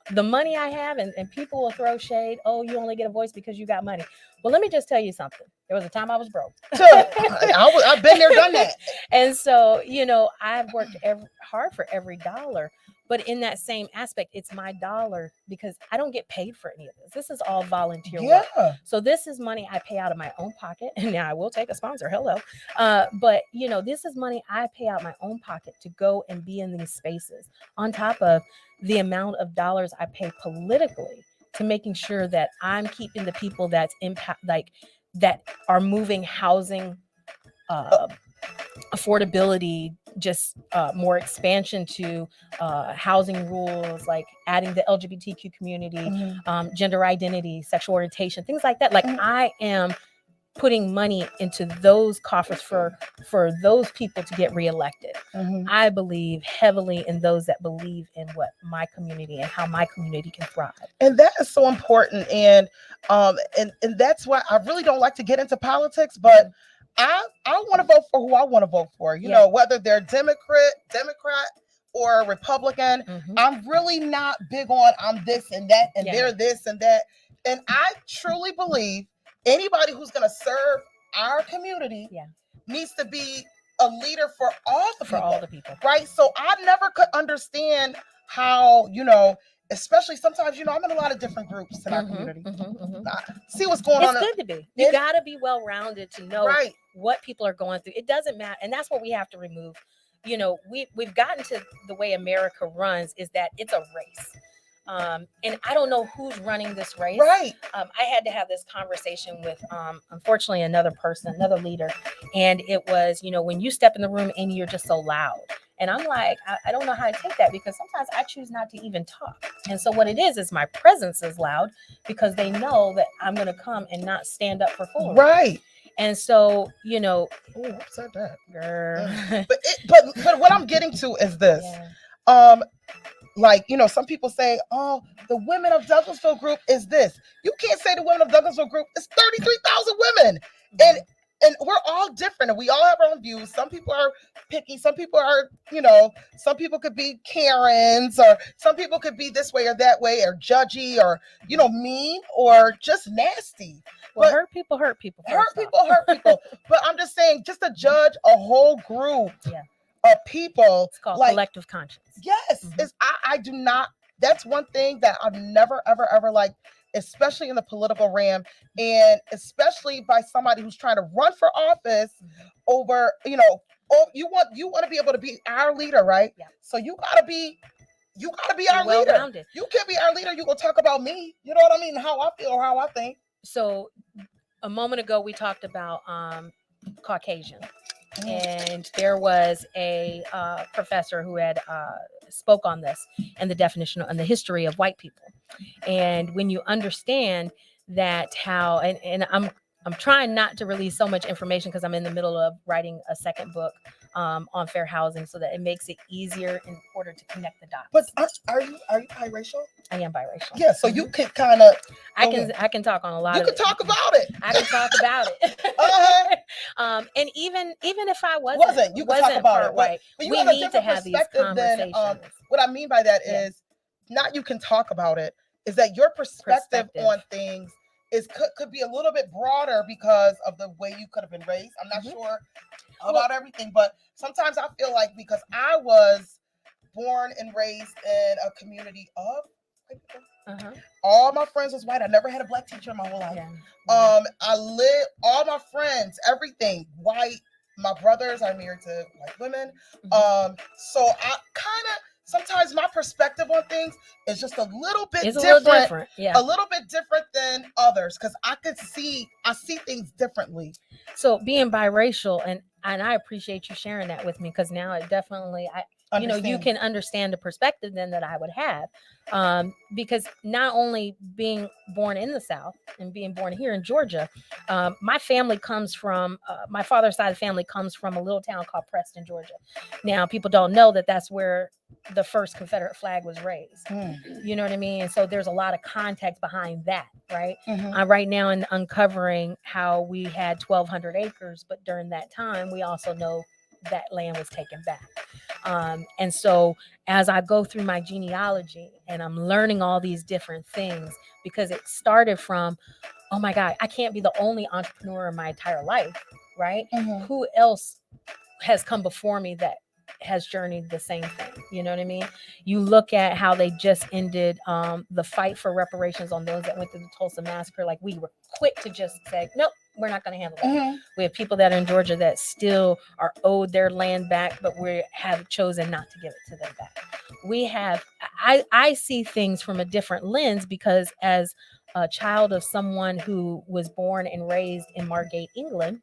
the money I have, and people will throw shade. Oh, you only get a voice because you got money. Well, let me just tell you something. There was a time I was broke. I've been there, done that. And so, I've worked hard for every dollar. But in that same aspect, it's my dollar because I don't get paid for any of this. This is all volunteer work. So this is money I pay out of my own pocket. And now I will take a sponsor. Hello. But, this is money I pay out my own pocket to go and be in these spaces, on top of the amount of dollars I pay politically to making sure that I'm keeping the people that's that are moving housing, affordability, just more expansion to housing rules, like adding the LGBTQ community, gender identity, sexual orientation, things like that. Like I am putting money into those coffers for those people to get reelected. I believe heavily in those that believe in what my community and how my community can thrive. And that is so important. And that's why I really don't like to get into politics, but I want to vote for who I want to vote for, whether they're Democrat or Republican. I'm really not big on I'm this and that, and they're this and that. And I truly believe anybody who's going to serve our community needs to be a leader for all the people. Right. So I never could understand how, especially sometimes, I'm in a lot of different groups in our community. See what's going on. It's good to be. You got to be well-rounded to know what people are going through. It doesn't matter. And that's what we have to remove. We've gotten to the way America runs is that it's a race. And I don't know who's running this race. Right. I had to have this conversation with, unfortunately, another leader. And it was, when you step in the room and you're just so loud. And I'm like, I don't know how to take that, because sometimes I choose not to even talk. And so what it is my presence is loud because they know that I'm going to come and not stand up for foolery. Right. And so, upset that. Girl. But what I'm getting to is this. Some people say, oh, the Women of Douglasville group is this. You can't say the Women of Douglasville group is 33,000 women. And we're all different, and we all have our own views. Some people are picky. Some people are, some people could be Karens, or some people could be this way or that way, or judgy, or, mean, or just nasty. Well, hurt people. Hurt people. But I'm just saying, just to judge a whole group of people. It's called collective conscience. Yes. I do not. That's one thing that I've never, ever liked, especially in the political realm, and especially by somebody who's trying to run for office over oh, you want to be able to be our leader, right? Yeah. So you gotta be our leader. Well-rounded. You can't be our leader. You gonna talk about me. You know what I mean? How I feel, how I think. So a moment ago we talked about Caucasian, and there was a professor who had spoke on this and the definition and the history of white people. And when you understand that how and I'm trying not to release so much information because I'm in the middle of writing a second book on fair housing, so that it makes it easier in order to connect the dots. But are you biracial? I am biracial. Yeah, so you can kind of I can talk on a lot you of can it. talk about it. I can talk about it. Uh-huh. And even if I wasn't you can talk about part it. white, But you we have a need to different have these perspective than conversations. what I mean by that Yeah. is not you can talk about it, is that your perspective on things could be a little bit broader because of the way you could have been raised. I'm not sure about everything, but sometimes I feel like because I was born and raised in a community of white people, all my friends was white. I never had a black teacher in my whole life. Yeah. I live all my friends, everything white. My brothers are married to white women. So I kind of sometimes my perspective on things is just a little bit different. Yeah. A little bit different than others because I see things differently. So being biracial, and I appreciate you sharing that with me, because now it definitely you can understand the perspective then that I would have, because not only being born in the South and being born here in Georgia, my family comes from my father's side of the family comes from a little town called Preston, Georgia. Now people don't know that that's where the first Confederate flag was raised. You know what I mean? And so there's a lot of context behind that, right? Right now in uncovering how we had 1,200 acres, but during that time we also know that land was taken back. And so as I go through my genealogy and I'm learning all these different things, because it started from, oh my God, I can't be the only entrepreneur in my entire life, right? Who else has come before me that has journeyed the same thing? You know what I mean? You look at how they just ended the fight for reparations on those that went through the Tulsa massacre. Like, we were quick to just say, nope, we're not going to handle it. We have people that are in Georgia that still are owed their land back, but we have chosen not to give it to them back. We have, I see things from a different lens, because as a child of someone who was born and raised in Margate, England,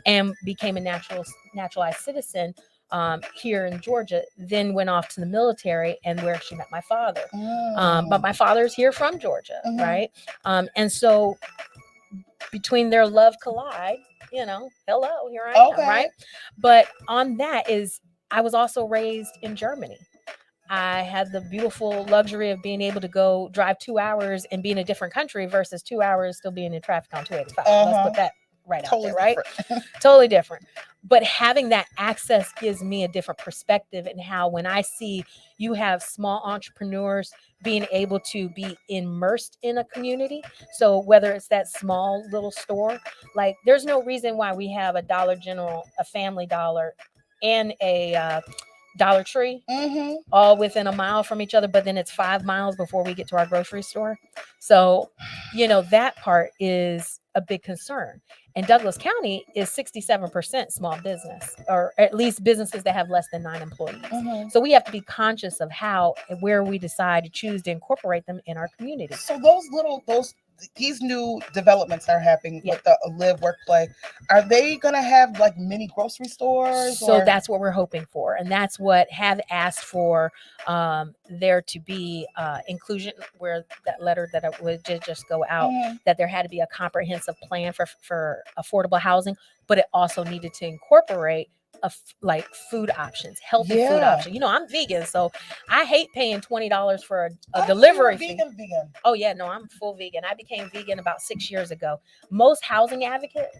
and became a naturalized citizen here in Georgia, then went off to the military, and where she met my father. But my father's here from Georgia, right? And so between their love collide, hello, here I am, right? But on that is, I was also raised in Germany. I had the beautiful luxury of being able to go drive 2 hours and be in a different country versus 2 hours still being in traffic on 285. Let's put that right out there, right? Totally different. But having that access gives me a different perspective, and how when I see you have small entrepreneurs being able to be immersed in a community. So whether it's that small little store, like there's no reason why we have a Dollar General, a Family Dollar, and a Dollar Tree all within a mile from each other, but then it's 5 miles before we get to our grocery store. So, that part is a big concern. And Douglas County is 67% small business, or at least businesses that have less than 9 employees. So we have to be conscious of how and where we decide to choose to incorporate them in our community. So these new developments that are happening with the live, work, play, are they going to have like mini grocery stores? So that's what we're hoping for. And that's what have asked for there to be inclusion, where that letter that I would just go out, that there had to be a comprehensive plan for affordable housing, but it also needed to incorporate like food options, healthy food options. I'm vegan, so I hate paying $20 for a delivery fee. Vegan. Oh yeah, no, I'm full vegan. I became vegan about 6 years ago. Most housing advocates,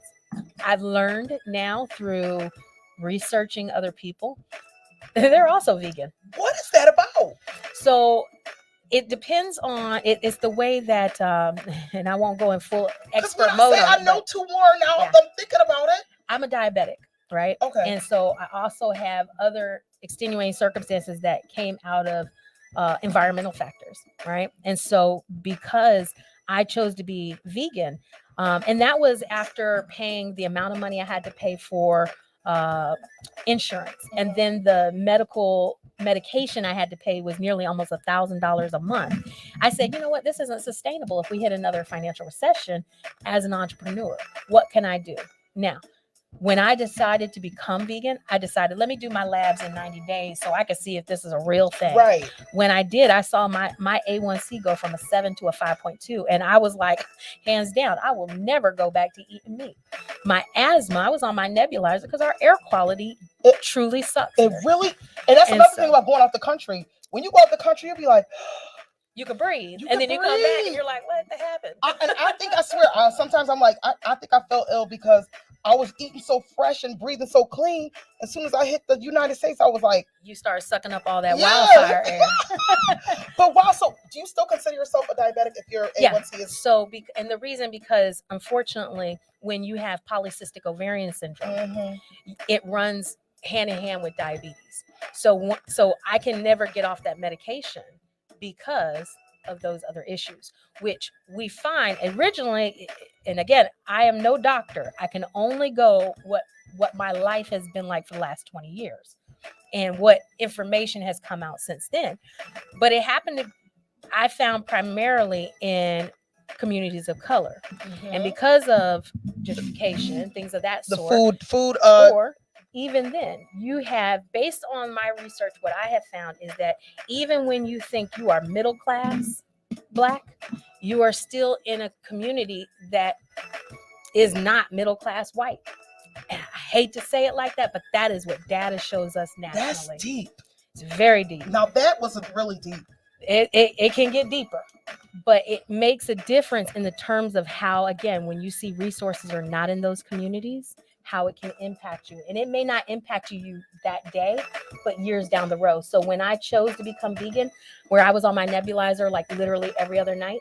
I've learned now through researching other people, they're also vegan. What is that about? So it depends on it's the way that and I won't go in full expert mode. I know 2 more now. I'm thinking about it. I'm a diabetic. Right. Okay. And so I also have other extenuating circumstances that came out of environmental factors. Right. And so because I chose to be vegan, and that was after paying the amount of money I had to pay for insurance, and then the medication I had to pay was nearly almost $1,000 a month. I said, you know what, this isn't sustainable if we hit another financial recession. As an entrepreneur, what can I do now? When I decided to become vegan, I decided, let me do my labs in 90 days so I could see if this is a real thing. Right. When I did, I saw my A1C go from a 7 to a 5.2. And I was like, hands down, I will never go back to eating meat. My asthma, I was on my nebulizer because our air quality truly sucks. It here. really, and that's another thing about going out the country. When you go out the country, you'll be like, you can breathe. You and can then you come back and breathe. you're like, what the happened? I think, I swear, sometimes I'm like, I think I felt ill because I was eating so fresh and breathing so clean. As soon as I hit the United States, I was like, You start sucking up all that Yeah. wildfire air. but wow, so do you still consider yourself a diabetic if your Yeah. A1C is? So, and the reason, because unfortunately, when you have polycystic ovarian syndrome, Mhm. it runs hand in hand with diabetes. So I can never get off that medication because of those other issues, which we find originally. And again, I am no doctor. I can only go what my life has been like for the last 20 years and what information has come out since then. But it happened I found primarily in communities of color. And because of gentrification, things of that The sort, food, or even then, you have, based on my research, what I have found is that even when you think you are middle class Black, you are still in a community that is not middle class white. And I hate to say it like that, but that is what data shows us nationally. that's deep. It's very deep. Now that was really deep. It can get deeper, but it makes a difference in the terms of how, again, when you see resources are not in those communities, how it can impact you. And it may not impact you that day, but years down the road. So when I chose to become vegan, where I was on my nebulizer like literally every other night,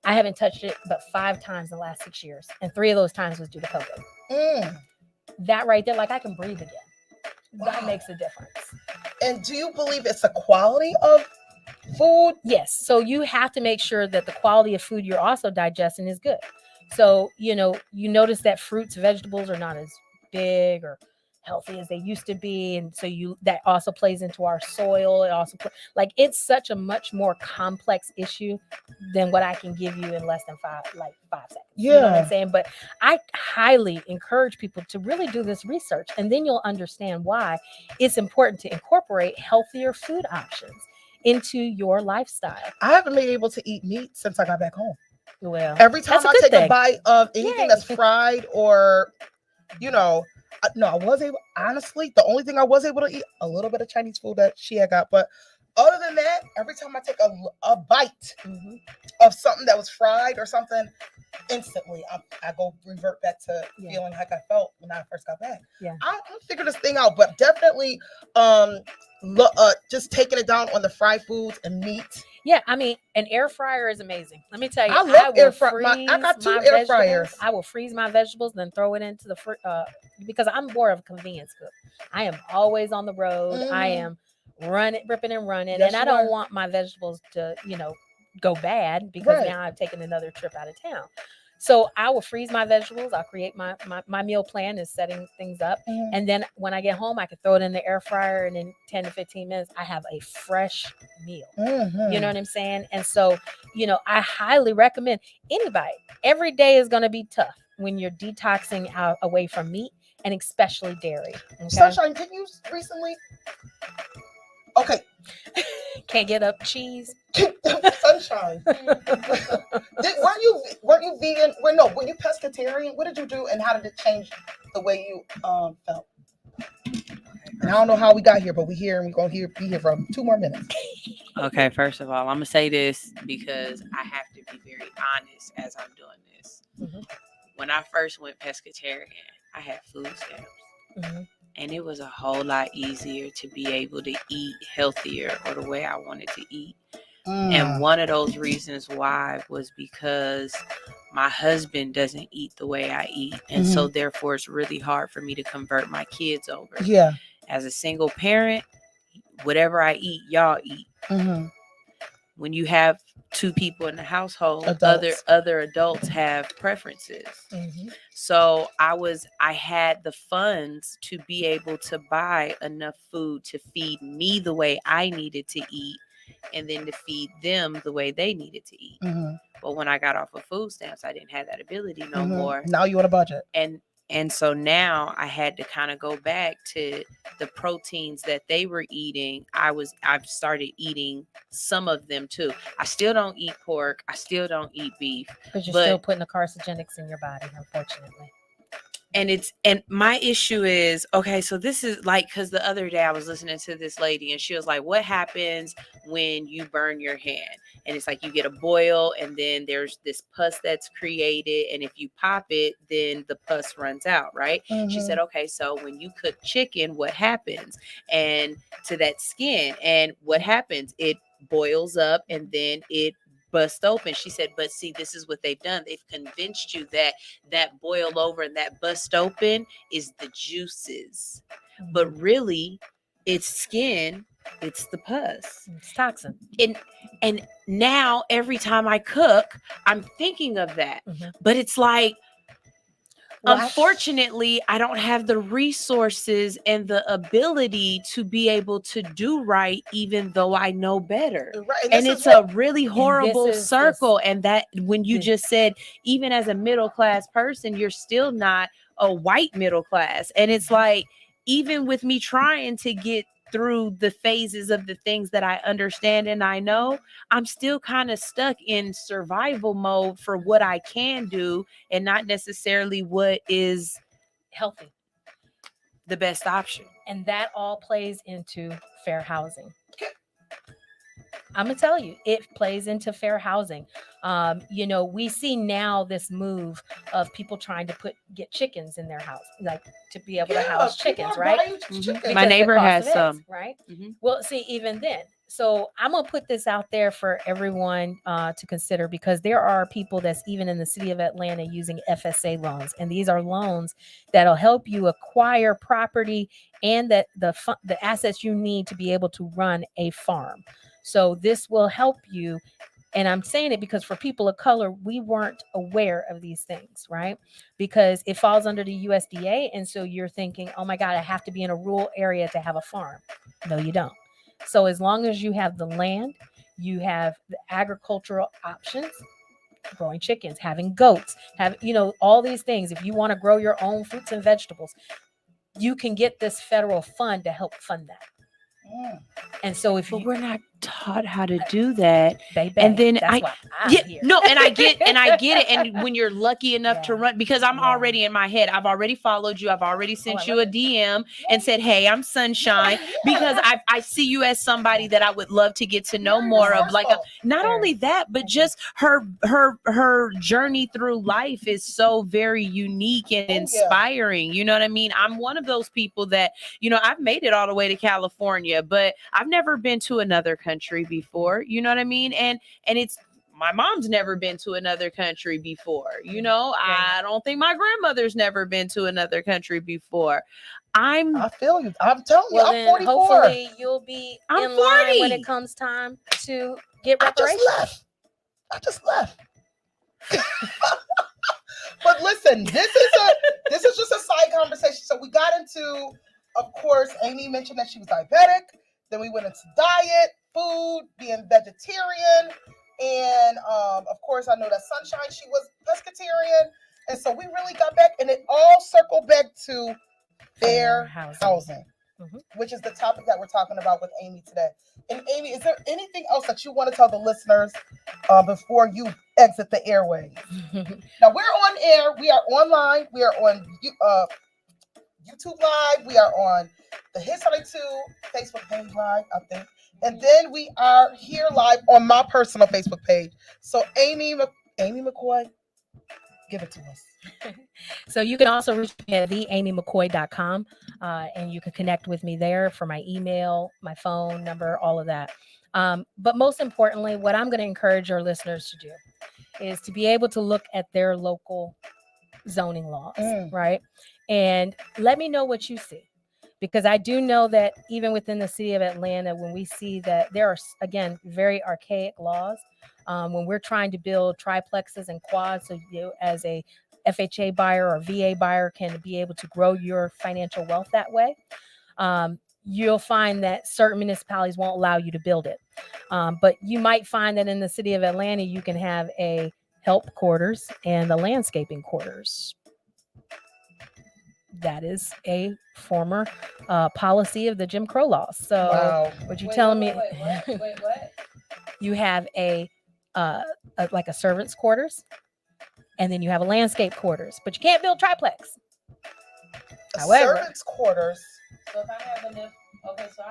I haven't touched it but 5 times in the last 6 years. And 3 of those times was due to COVID. That right there, like I can breathe again. That Wow. makes a difference. And do you believe it's a quality of food? Yes. So you have to make sure that the quality of food you're also digesting is good. So, you notice that fruits, vegetables are not as big or healthy as they used to be. And so that also plays into our soil. It also, it's such a much more complex issue than what I can give you in less than 5 seconds. You know what I'm saying? But I highly encourage people to really do this research, and then you'll understand why it's important to incorporate healthier food options into your lifestyle. I haven't been able to eat meat since I got back home. Well, Every time that's a I good take a thing. bite of anything Yay. that's fried or, no, I was able, honestly, the only thing I was able to eat, a little bit of Chinese food that she had got. But other than that, every time I take a bite of something that was fried or something, instantly I go revert back to feeling like I felt when I first got back. Yeah. I'll figure this thing out, but definitely just taking it down on the fried foods and meat. Yeah, I mean, an air fryer is amazing. Let me tell you, I love will air fryer. I got freeze 2 my air vegetables. fryers. I will freeze my vegetables, then throw it into the because I'm more of a convenience cook. I am always on the road. I am ripping and running, Yes, and I you don't are. want my vegetables to, go bad because Right. now I've taken another trip out of town. So I will freeze my vegetables. I'll create my meal plan is setting things up. And then when I get home, I can throw it in the air fryer, and in 10 to 15 minutes, I have a fresh meal. You know what I'm saying? And so, I highly recommend anybody. Every day is going to be tough when you're detoxing out away from meat and especially dairy. Okay? Sunshine, did you recently? Okay. Can't get up cheese. Sunshine. Weren't you vegan? Were you pescatarian? What did you do, and how did it change the way you felt? And I don't know how we got here, but we're here, and we're gonna be here for 2 more minutes. Okay, first of all, I'm gonna say this because I have to be very honest as I'm doing this. When I first went pescatarian, I had food stamps. And it was a whole lot easier to be able to eat healthier or the way I wanted to eat. And one of those reasons why was because my husband doesn't eat the way I eat. And so therefore it's really hard for me to convert my kids over. Yeah. As a single parent, whatever I eat, y'all eat. when you have two people in the household, Adults. other adults have preferences. Mhm. So I had the funds to be able to buy enough food to feed me the way I needed to eat, and then to feed them the way they needed to eat. Mhm. But when I got off of food stamps, I didn't have that ability no Mhm. more. Now you on a budget. And so now I had to kind of go back to the proteins that they were eating. I've started eating some of them too. I still don't eat pork. I still don't eat beef. Because you're But- still putting the carcinogens in your body, unfortunately. And my issue is, okay, so this is like, because the other day I was listening to this lady and she was like, what happens when you burn your hand? And it's like you get a boil and then there's this pus that's created, and if you pop it, then the pus runs out, right? She Mhm. said, okay, so when you cook chicken, what happens? And to that skin, and what happens? It boils up and then it bust open. She said, but see, this is what they've done. They've convinced you that boil over and that bust open is the juices, but really it's skin, it's the pus. It's toxin. And now every time I cook, I'm thinking of that. Mhm. But it's like, Well, unfortunately, I don't have the resources and the ability to be able to do right, even though I know better. Right. And this it's is a really horrible is circle. And that, when you this- just said, even as a middle class person, you're still not a white middle class. And it's like, even with me trying to get through the phases of the things that I understand and I know, I'm still kind of stuck in survival mode for what I can do and not necessarily what is healthy. the best option. And that all plays into fair housing. I'm gonna tell you, it plays into fair housing. We see now this move of people trying to get chickens in their house, like to be able to house people chickens, are right? buying Mhm. chickens. My Because the neighbor cost has of eggs, some. right? Mhm. Well, see, even then. So I'm gonna put this out there for everyone to consider, because there are people that's even in the city of Atlanta using FSA loans, and these are loans that'll help you acquire property and that the assets you need to be able to run a farm. So this will help you. And I'm saying it because for people of color, we weren't aware of these things, right? Because it falls under the USDA. And so you're thinking, oh my God, I have to be in a rural area to have a farm. No, you don't. So as long as you have the land, you have the agricultural options, growing chickens, having goats, all these things. If you want to grow your own fruits and vegetables, you can get this federal fund to help fund that. Mm. And so if But you, we're not taught how to do that. baby, and then that's why I'm Yeah, here. no, and I get it. And when you're lucky enough to Yeah. run, because I'm Yeah. already in my head, I've already followed you. I've already sent I you love a DM and said, hey, I'm Sunshine, because I see you as somebody that I would love to get to know Very more of. Like, resourceful. not Very. only that, but Thank you. just her journey through life is so very unique and yeah. inspiring. You know what I mean? I'm one of those people that, I've made it all the way to California, but I've never been to another country before. You know what I mean? And it's, my mom's never been to another country before. I don't think my grandmother's never been to another country before. I feel you. I'm telling you, Well, I'm then 44. hopefully you'll be I'm in line when 40. it comes time to get I reparations. just left. But listen, this is just a side conversation. So we got into, of course, Amy mentioned that she was diabetic. Then we went into diet, food, being vegetarian, and of course, I know that Sunshine, she was pescatarian, and so we really got back, and it all circled back to fair housing, Mhm. which is the topic that we're talking about with Amy today. And Amy, is there anything else that you want to tell the listeners before you exit the airways? Now we're on air. We are online. We are on YouTube Live. We are on the Hits 92 Facebook page live, I think. And then we are here live on my personal Facebook page. So Amy McCoy, give it to us. So you can also reach me at theamymccoy.com, and you can connect with me there for my email, my phone number, all of that. But most importantly, what I'm going to encourage your listeners to do is to be able to look at their local zoning laws, Mm. right? And let me know what you see. because I do know that even within the city of Atlanta, when we see that there are, again, very archaic laws, when we're trying to build triplexes and quads, so you as a FHA buyer or VA buyer can be able to grow your financial wealth that way. You'll find that certain municipalities won't allow you to build it. But you might find that in the city of Atlanta, you can have a help quarters and the landscaping quarters. That is a former policy of the Jim Crow laws. So Wow. what you telling me? What? You have like a servant's quarters, and then you have a landscape quarters, but you can't build triplex. However, Servants' quarters. So if I have enough, okay, so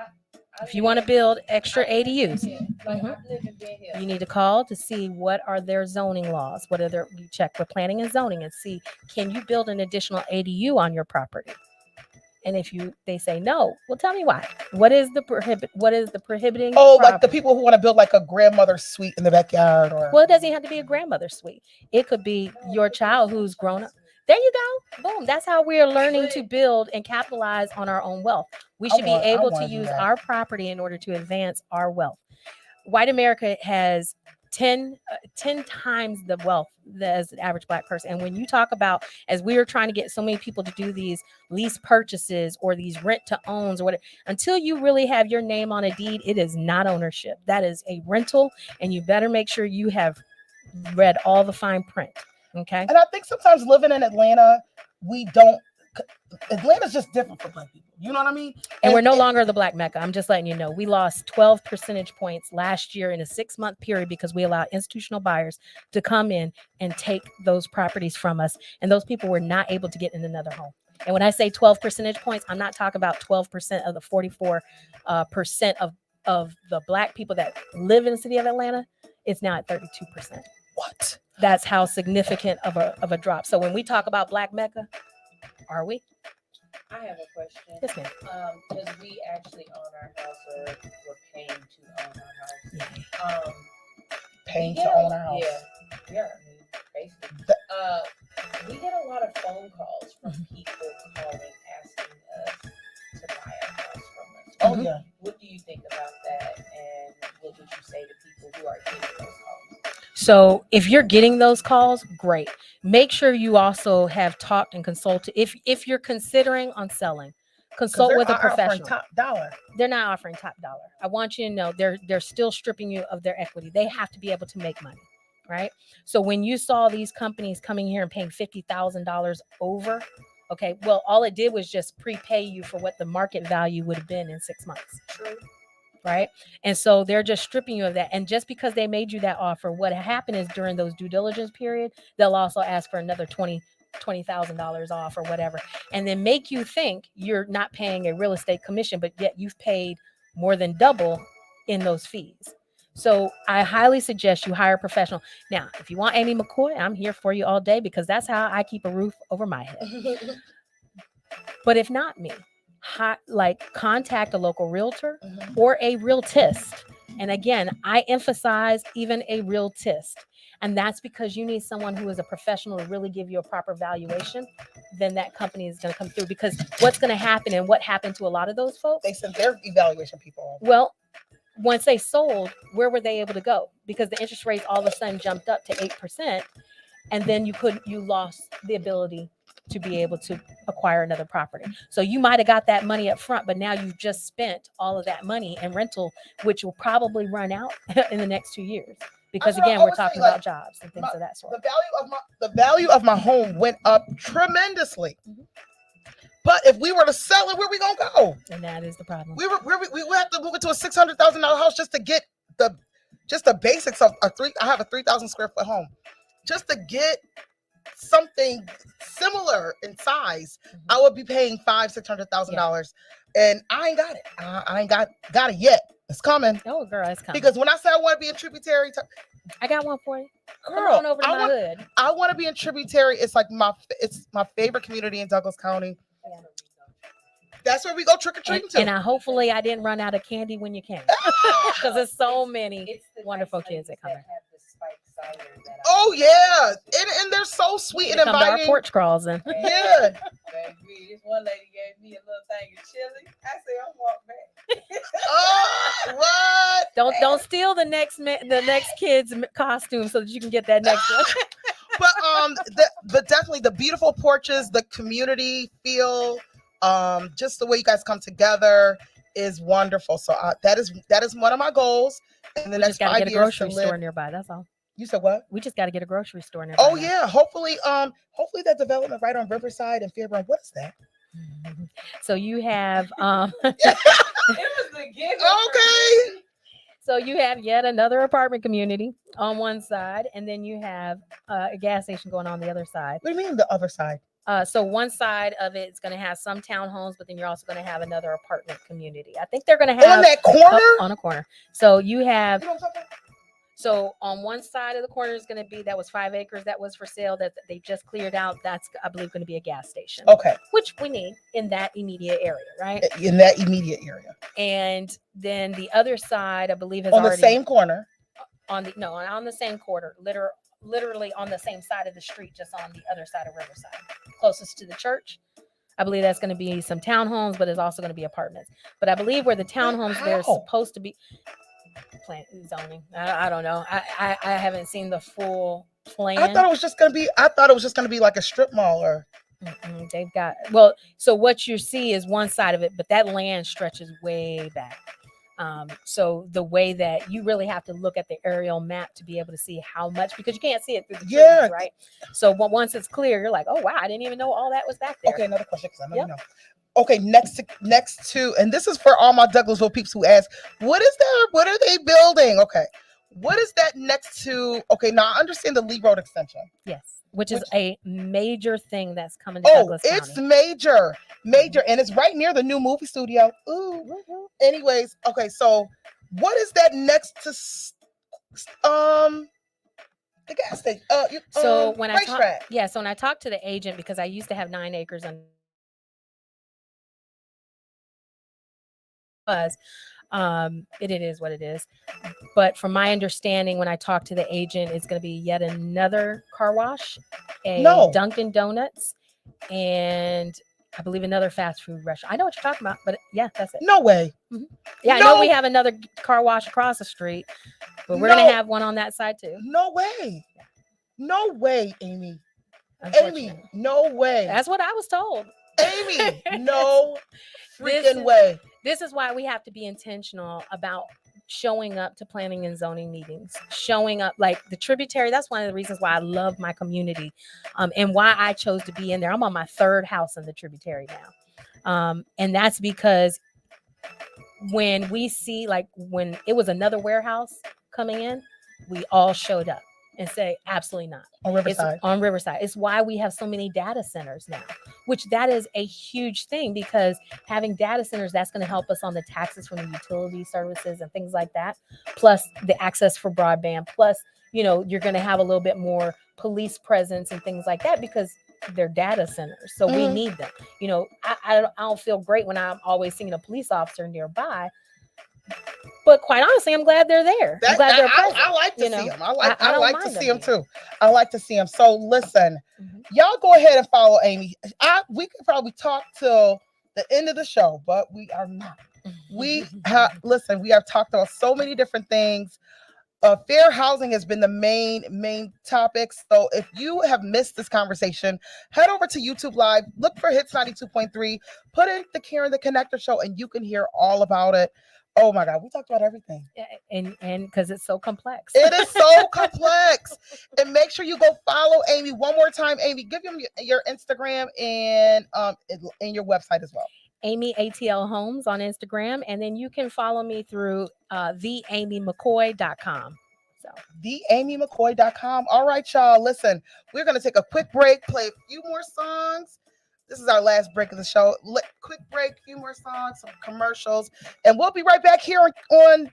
if you want to build extra ADUs, like Mhm. I live in Ben Hill. you need to call to see what are their zoning laws. What are their, you check for planning and zoning and see, can you build an additional ADU on your property? And if they say no, well, tell me why. What is the prohibiting? Oh, like the property? people who want to build like a grandmother's suite in the backyard, or Well, it doesn't have to be a grandmother's suite. It could be your child who's grown up. There you go. Boom. That's how we are learning to build and capitalize on our own wealth. We should be able to use our property in order to advance our wealth. White America has 10 times the wealth as the average Black person. And when you talk about, as we are trying to get so many people to do these lease purchases or these rent to owns or whatever, until you really have your name on a deed, it is not ownership. That is a rental. And you better make sure you have read all the fine print. Okay. and I think sometimes living in Atlanta, Atlanta's just different for Black people. You know what I mean? And we're no longer the Black Mecca. I'm just letting you know. We lost 12 percentage points last year in a 6-month period because we allowed institutional buyers to come in and take those properties from us. And those people were not able to get in another home. And when I say 12 percentage points, I'm not talking about 12% of the 44% of the Black people that live in the city of Atlanta. It's now at 32%. What? That's how significant of a drop. So when we talk about Black Mecca, are we? I have a question. Yes, ma'am. Because we actually own our house, or we're paying to own our house. Paying We to get own our house. Yeah, I mean, basically. We get a lot of phone calls from people calling, asking us to buy a house from us. Oh yeah. What do you think about that? And what would you say to people who are getting those calls? So if you're getting those calls, great. Make sure you also have talked and consulted. If you're considering on selling, consult with a professional. Top dollar. They're not offering top dollar. I want you to know they're still stripping you of their equity. They have to be able to make money, right? So when you saw these companies coming here and paying $50,000 over, okay, well, all it did was just prepay you for what the market value would have been in 6 months. True. Right. And so they're just stripping you of that. And just because they made you that offer, what happened is during those due diligence period, they'll also ask for another $20,000 off or whatever, and then make you think you're not paying a real estate commission, but yet you've paid more than double in those fees. So I highly suggest you hire a professional. Now, if you want Amy McCoy, I'm here for you all day because that's how I keep a roof over my head. But if not me, contact a local realtor or a realtist. And again, I emphasize even a realtist. And that's because you need someone who is a professional to really give you a proper valuation. Then that company is going to come through, because what's going to happen, and what happened to a lot of those folks, They sent their evaluation people. well, once they sold, where were they able to go? Because the interest rates all of a sudden jumped up to 8%. And then you lost the ability to be able to acquire another property. So you might have got that money up front, but now you've just spent all of that money in rental, which will probably run out in the next 2 years. Because again, we're talking about jobs and things of that sort. The value of my home went up tremendously. But if we were to sell it, where we gonna go? And that is the problem. We would have to move into a $600,000 house just to get the basics of I have a 3,000 square foot home, just to get something similar in size. I would be paying $500,000-$600,000, and I ain't got it. I ain't got it yet. It's coming. Oh, girl, it's coming. Because when I say I want to be in Tributary, I got one for you. Come girl, on over to my hood. I want to be in Tributary. It's like it's my favorite community in Douglas County. Yeah. That's where we go trick or treating to. And hopefully I didn't run out of candy when you came, because there's so many wonderful kids that come in. Oh yeah, and they're so sweet and Come to our inviting. porch crawls and Yeah. Grace, one lady gave me a little thing of chili. I said, I'm walking back. Oh, what? Don't steal the next kid's costume so that you can get that next one. But definitely the beautiful porches, the community feel, just the way you guys come together is wonderful. So that is one of my goals. And the We next just got to 5 get a years grocery to store live. nearby. That's all. You said what? We just got to get a grocery store nearby. Oh now. yeah, hopefully that development right on Riverside and Fairburn. What is that? So you have It was the gift. Okay. So you have yet another apartment community on one side, and then you have a gas station going on the other side. What do you mean the other side? So one side of it is going to have some townhomes, but then you're also going to have another apartment community. I think they're going to have On that corner? on a corner. So you have. You know what I'm talking about? So on one side of the corner is going to be, that was 5 acres that was for sale that they just cleared out. That's, I believe, going to be a gas station. Okay. Which we need in that immediate area, right? In that immediate area. And then the other side, I believe, has On the already same corner. on the same quarter, literally on the same side of the street, just on the other side of Riverside, closest to the church. I believe that's going to be some townhomes, but it's also going to be apartments. But I believe where the townhomes they're How? supposed to be plan zoning. I don't know. I haven't seen the full plan. I thought it was just gonna be like a strip mall or They've got, well, so what you see is one side of it, but that land stretches way back. So the way that you really have to look at the aerial map to be able to see how much, because you can't see it through the trees, Yeah. right? So once it's clear, you're like, oh wow, I didn't even know all that was back there. okay, another question because I know Yep. you know. Okay, next to, and this is for all my Douglasville peeps who ask, what are they building? Okay. What is that next to? Okay, now I understand the Lee Road extension. Yes, which is a major thing that's coming to Oh, Douglas it's County. major, and it's right near the new movie studio. Ooh. Anyways, okay, so what is that next to the gas station? So when I talk, racetrack. so when I talked to the agent, because I used to have 9 acres and it is what it is. But from my understanding, when I talked to the agent, it's going to be yet another car wash, a No. Dunkin' Donuts, and I believe another fast food restaurant. I know what you're talking about, but yeah, that's it. No way. Yeah, I know we No. have another car wash across the street, but we're going No. to have one on that side too. No way. No way, Amy. Amy, Unfortunately. no way. That's what I was told. Amy, no This freaking is- way. This is why we have to be intentional about showing up to planning and zoning meetings, showing up like the tributary. That's one of the reasons why I love my community, and why I chose to be in there. I'm on my 3rd house in the tributary now. And that's because when we see, like when it was another warehouse coming in, we all showed up and say, absolutely not. On It's Riverside. on Riverside. It's why we have so many data centers now, which that is a huge thing, because having data centers, that's going to help us on the taxes from the utility services and things like that. Plus the access for broadband. Plus, you're going to have a little bit more police presence and things like that because they're data centers. So we Mhm. need them. I don't feel great when I'm always seeing a police officer nearby. But quite honestly, I'm glad they're there. I'm glad they're present. I like to you know? see them. I I don't like to mind see them them too. I like to see them. So listen, Mhm. y'all go ahead and follow Amy. We could probably talk till the end of the show, but we are not. We have talked about so many different things. Fair housing has been the main topic. So if you have missed this conversation, head over to YouTube Live, look for Hits 92.3, put in the Karen the Connector show, and you can hear all about it. Oh my God, we talked about everything. and because it's so complex. It is so complex. And make sure you go follow Amy one more time. Amy, give them your Instagram and your website as well. Amy ATL Homes on Instagram, and then you can follow me through theamymccoy.com. So theamymccoy.com. All right, y'all. Listen, we're gonna take a quick break, play a few more songs. This is our last break of the show. Quick break, a few more songs, some commercials, and we'll be right back here on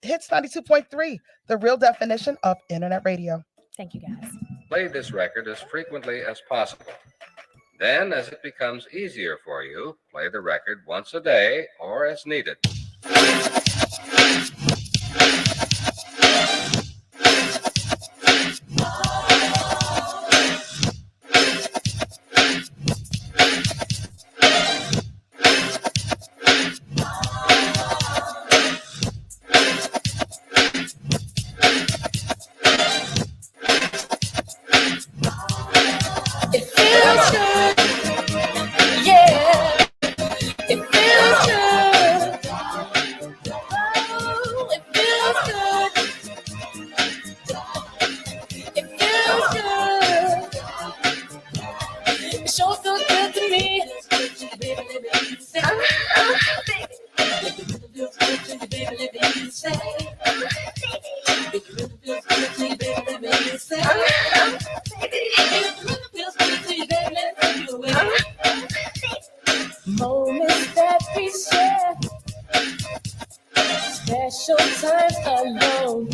Hits 92.3, the real definition of internet radio. thank you guys. Play this record as frequently as possible. Then, as it becomes easier for you, play the record once a day or as needed. sure feels good to me. Moments that we share, special times alone,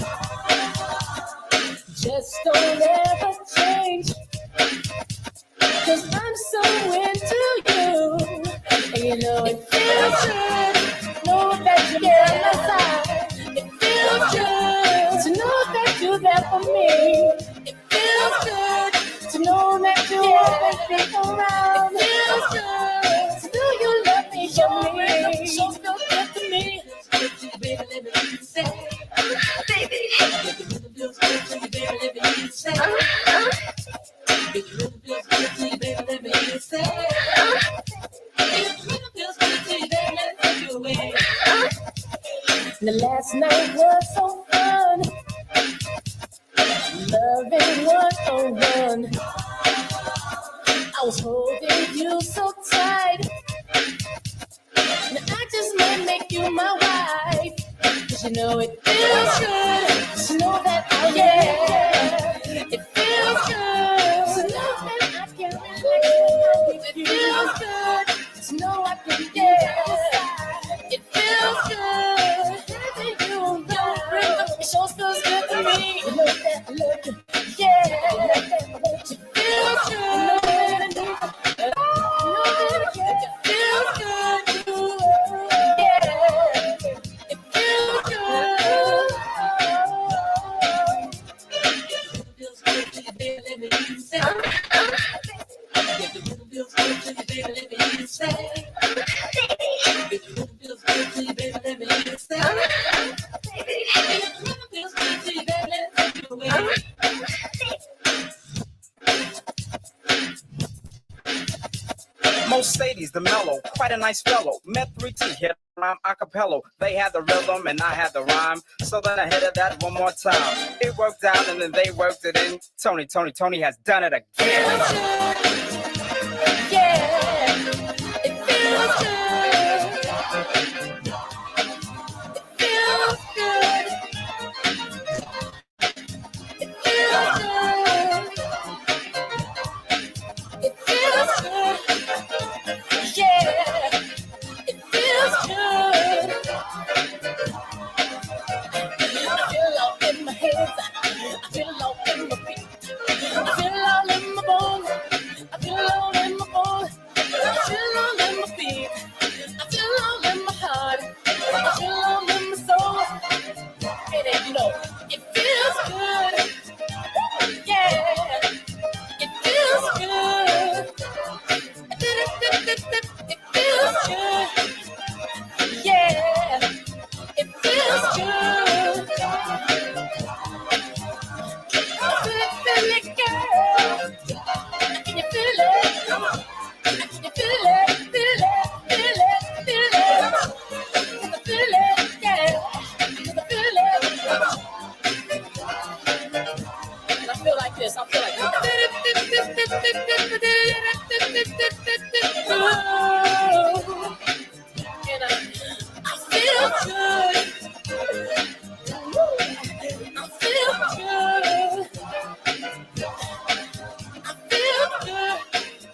just don't ever change. 'Cause I'm so into you, and you know it feels good. Know that you're by my side. It feels good to know that you're there for me. It feels good to know that you always be around. It feels good to know you love me for me. So feel good to me. Baby, let me say, baby, it feels good to me, baby, let me say. It really feels good to you, baby, let me say. It really feels good to you, baby, let me take you away. The last night was so fun, loving one-on-one. I was holding you so tight. Now I just might make you my wife. 'Cause you know it feels good to know that I am. It feels good to know that I can relax. It feels good to know I can get. It feels good having you around. It sure feels good to me. Look that, look, yeah. It feels good. It feels good. Yeah. It feels good. It feels good to you, baby, let me say. If it really feels good to you, baby, let me say. If it really feels good to you, baby, let me say. If it really feels good to you, baby, let me take you away. Mercedes, the mellow, quite a nice fellow. Met 3T, hit rhyme acapella. They had the rhythm and I had the rhyme. So then I hit it that one more time. It worked out and then they worked it in. Tony has done it again. Yeah, it feels good. It feels good. It feels good. It feels good. Yeah, it feels good. I feel all in my hands. I feel all in my feet. I feel all in my bones. I feel all in my bones. I feel all in my feet. I feel all in my heart. I feel all in my soul. And you know, it feels good. Yeah, it feels good. It feels good. Yeah, it feels good. Feel it, girl. Can you feel it? Come on. Can you feel it? Feel it, feel it, feel it. Can you feel it? Yeah. Can you feel it? Come on. And I feel like this. I feel like and I feel good. I feel good. I feel good.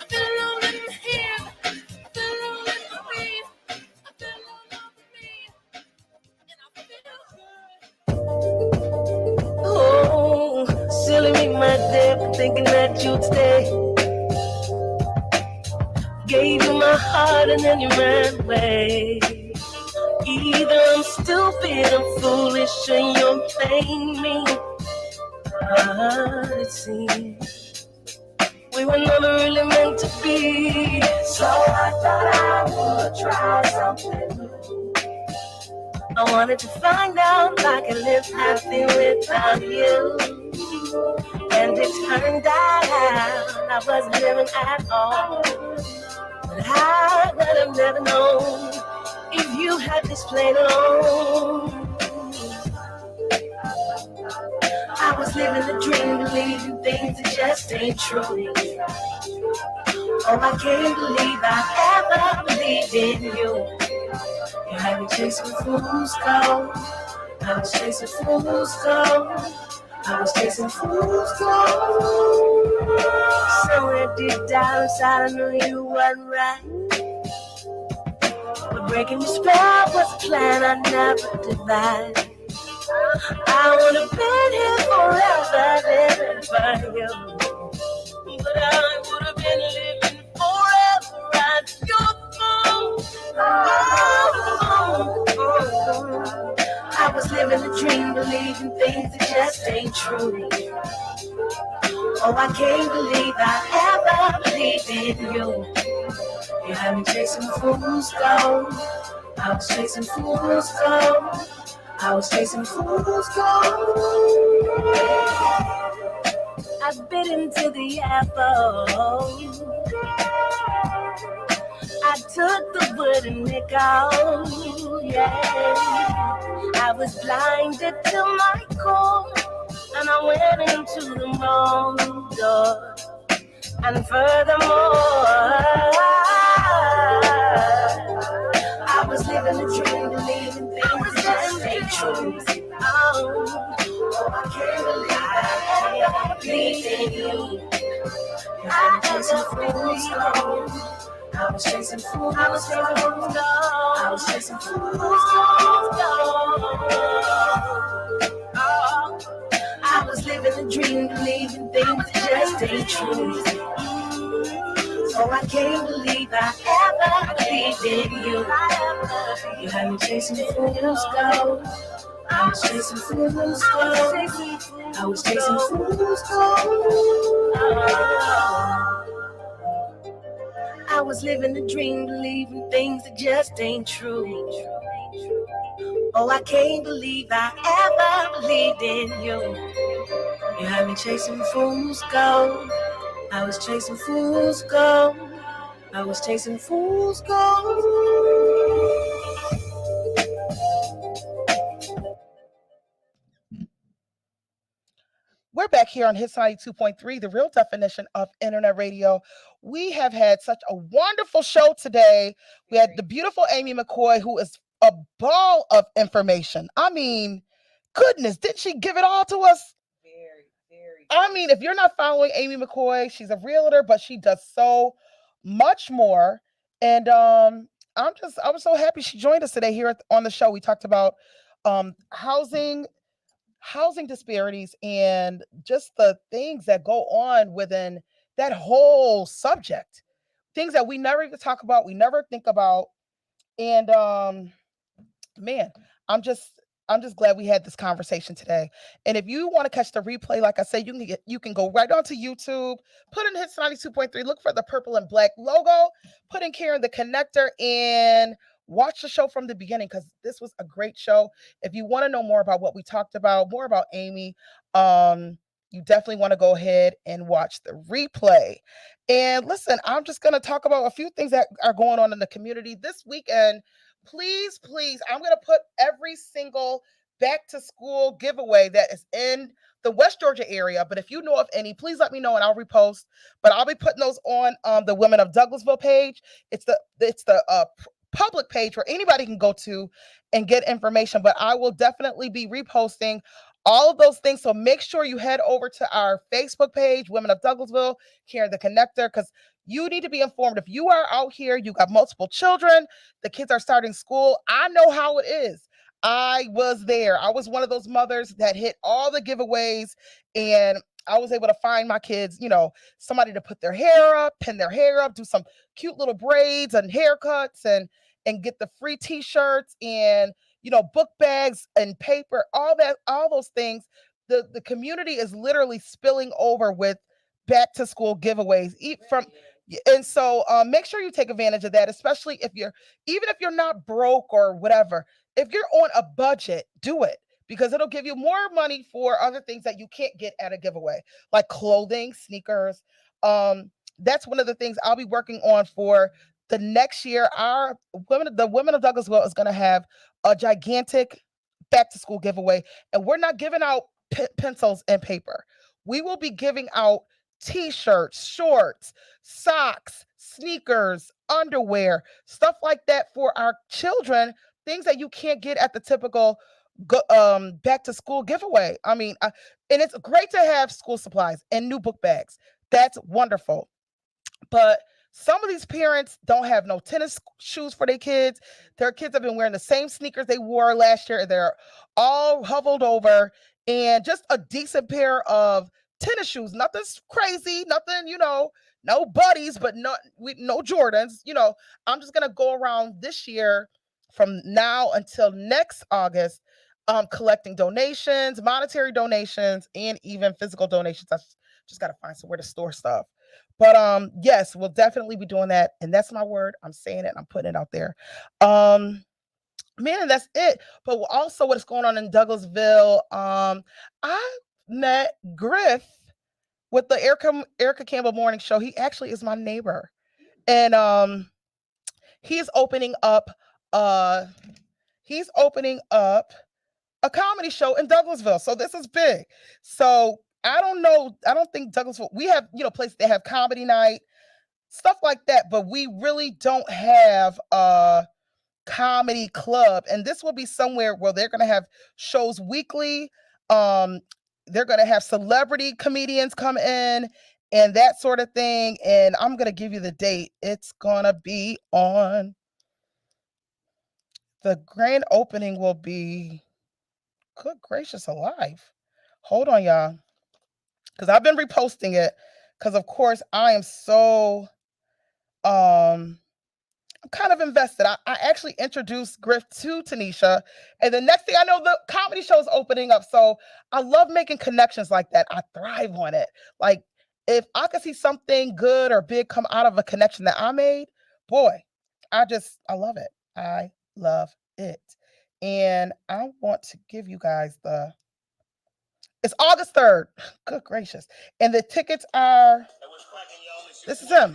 I feel all in my head. I feel all in my feet. I feel all over me. And I feel good. Oh, silly me, my dear, for thinking that you'd stay. Gave you my heart and then you ran away. Either I'm stupid or foolish and you're playing me. But it seems we were never really meant to be. So I thought I would try something new. I wanted to find out if I could live happy without you. And it turned out I wasn't living at all. But I would have never known if you had this played alone. I was living living the dream, believing things that just ain't true. Oh, I can't believe I ever believed in you. You had me chasing fool's gold. I was chasing fool's gold. I was chasing fool's gold. Somewhere deep down inside, I knew you weren't right. But breaking your spell was a plan I never devised. I would have been here forever living for you. But I would have been living forever at your throne. I was living a dream, believing things that just ain't true. Oh, I can't believe I ever believed in you. You had me chasing fool's gold. I was chasing fool's gold. I was chasing fool's gold. I bit into the apple. I took the wooden nickel. Yeah. I was blinded to my core, and I went into the wrong door. And furthermore, I was living a dream, believing things that just ain't true. Oh, I can't believe I believed in you. I was chasing fool's gold. I was chasing fool's gold. I was chasing fool's gold. I was living a dream, believing things that just ain't true. Oh, I can't believe I ever believed in you. You had me chasing fool's gold. I was chasing fool's gold. I was chasing fool's gold. I was living a dream, believing things that just ain't true. Oh, I can't believe I ever believed in you. You had me chasing fool's gold. I was chasing fool's gold. I was chasing fool's gold. We're back here on Hits 92.3, the real definition of internet radio. We have had such a wonderful show today. We had the beautiful Amy McCoy, who is a ball of information. I mean, goodness, didn't she give it all to us? Very. I mean, if you're not following Amy McCoy, she's a realtor, but she does so much more. And I was so happy she joined us today here on the show. We talked about housing disparities and just the things that go on within that whole subject, things that we never even talk about, we never think about. And man, I'm just glad we had this conversation today. And if you want to catch the replay, like I said, you can go right onto YouTube, put in Hits 92.3, look for the purple and black logo, put in Karen the Connector, and watch the show from the beginning, because this was a great show. If you want to know more about what we talked about, more about Amy, you definitely want to go ahead and watch the replay. And listen, I'm just going to talk about a few things that are going on in the community this weekend. Please, I'm going to put every single back to school giveaway that is in the West Georgia area. But if you know of any, please let me know and I'll repost. But I'll be putting those on the Women of Douglasville page. It's the public page where anybody can go to and get information. But I will definitely be reposting all of those things. So make sure you head over to our Facebook page, Women of Douglasville, Karen the Connector, because you need to be informed. If you are out here, you got multiple children, the kids are starting school. I know how it is. I was there. I was one of those mothers that hit all the giveaways, and I was able to find my kids, somebody to put their hair up, pin their hair up, do some cute little braids and haircuts, and get the free t-shirts and, book bags and paper, all those things. The community is literally spilling over with back to school giveaways. And so make sure you take advantage of that, especially even if you're not broke or whatever. If you're on a budget, do it, because it'll give you more money for other things that you can't get at a giveaway, like clothing, sneakers. That's one of the things I'll be working on for the next year. The Women of Douglasville is going to have a gigantic back to school giveaway, and we're not giving out pencils and paper. We will be giving out t-shirts, shorts, socks, sneakers, underwear, stuff like that for our children, things that you can't get at the typical back to school giveaway. I mean, and it's great to have school supplies and new book bags. That's wonderful. But some of these parents don't have no tennis shoes for their kids. Their kids have been wearing the same sneakers they wore last year. They're all huddled over, and just a decent pair of tennis shoes. Nothing crazy, nothing, no buddies, but no Jordans. I'm just gonna go around this year from now until next August, collecting donations, monetary donations, and even physical donations. I just gotta find somewhere to store stuff. But yes, we'll definitely be doing that. And that's my word. I'm saying it. I'm putting it out there. Man, and that's it. But also what's going on in Douglasville. I met Griff with the Erica Campbell Morning Show. He actually is my neighbor. And he's opening up a comedy show in Douglasville. So this is big. So I don't know. I don't think Douglasville, we have, places that have comedy night, stuff like that, but we really don't have a comedy club. And this will be somewhere where they're going to have shows weekly. They're going to have celebrity comedians come in and that sort of thing. And I'm going to give you the date. It's going to be on, the grand opening will be, good gracious alive. Hold on, y'all. Because I've been reposting it, because of course I am so I'm kind of invested. I actually introduced Griff to Tanisha, and the next thing I know, the comedy show is opening up. So I love making connections like that. I thrive on it. Like, if I could see something good or big come out of a connection that I made, boy, I love it. I love it. And I want to give you guys it's August 3rd. Good gracious. And the tickets are, this is him.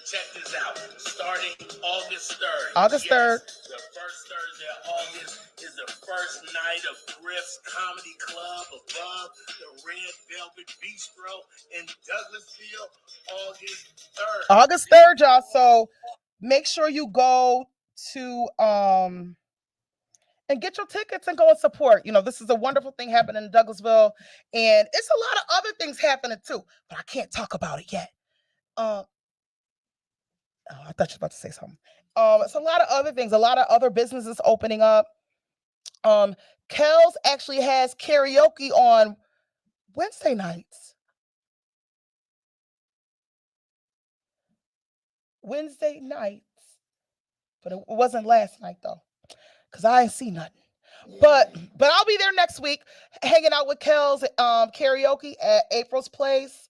Check this out. Starting August 3rd. August 3rd. The first Thursday of August is the first night of Griff's Comedy Club above the Red Velvet Bistro in Douglasville, August 3rd. August 3rd, y'all. So make sure you go to and get your tickets and go and support. This is a wonderful thing happening in Douglasville, and it's a lot of other things happening too, but I can't talk about it yet. I thought you were about to say something. It's a lot of other things, a lot of other businesses opening up. Kells actually has karaoke on Wednesday nights. But it wasn't last night though, because I ain't see nothing. But I'll be there next week, hanging out with Kells karaoke at April's Place.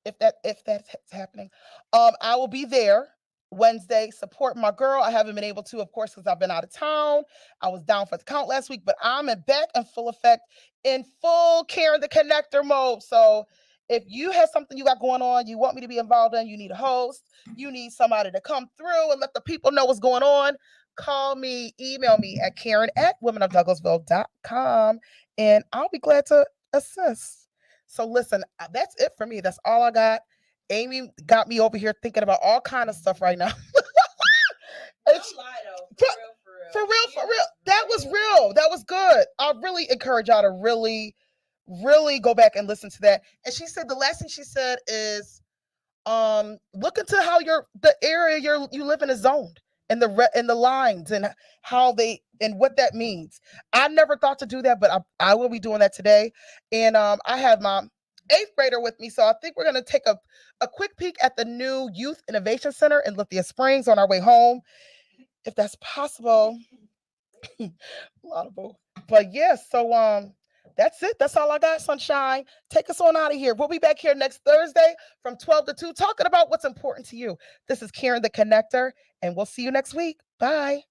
If that's happening, I will be there Wednesday, support my girl. I haven't been able to, of course, because I've been out of town. I was down for the count last week, but I'm back in full effect, in full Karen the Connector mode. So if you have something you got going on, you want me to be involved in, you need a host, you need somebody to come through and let the people know what's going on, call me, email me at Karen@womenofdouglasville.com, and I'll be glad to assist. So listen, that's it for me. That's all I got. Amy got me over here thinking about all kind of stuff right now. For real. That was real. That was good. I really encourage y'all to really go back and listen to that. And she said the last thing she said is look into how the area you live in is zoned, and the lines and how they and what that means. I never thought to do that, but I will be doing that today. And I have my 8th grader with me, so I think we're going to take a quick peek at the new Youth Innovation Center in Lithia Springs on our way home, if that's possible. Laudable. But yes, so that's it. That's all I got, Sunshine. Take us on out of here. We'll be back here next Thursday from 12 to 2 talking about what's important to you. This is Karen the Connector, and we'll see you next week. Bye.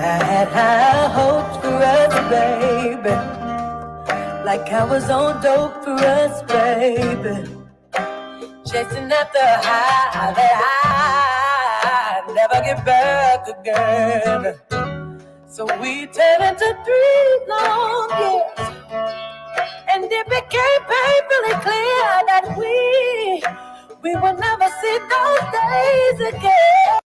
I had high hopes for us, baby, like I was on dope for us, baby, chasing after high that I never get back again. So we turned into 3 long years, and it became painfully clear that we will never see those days again.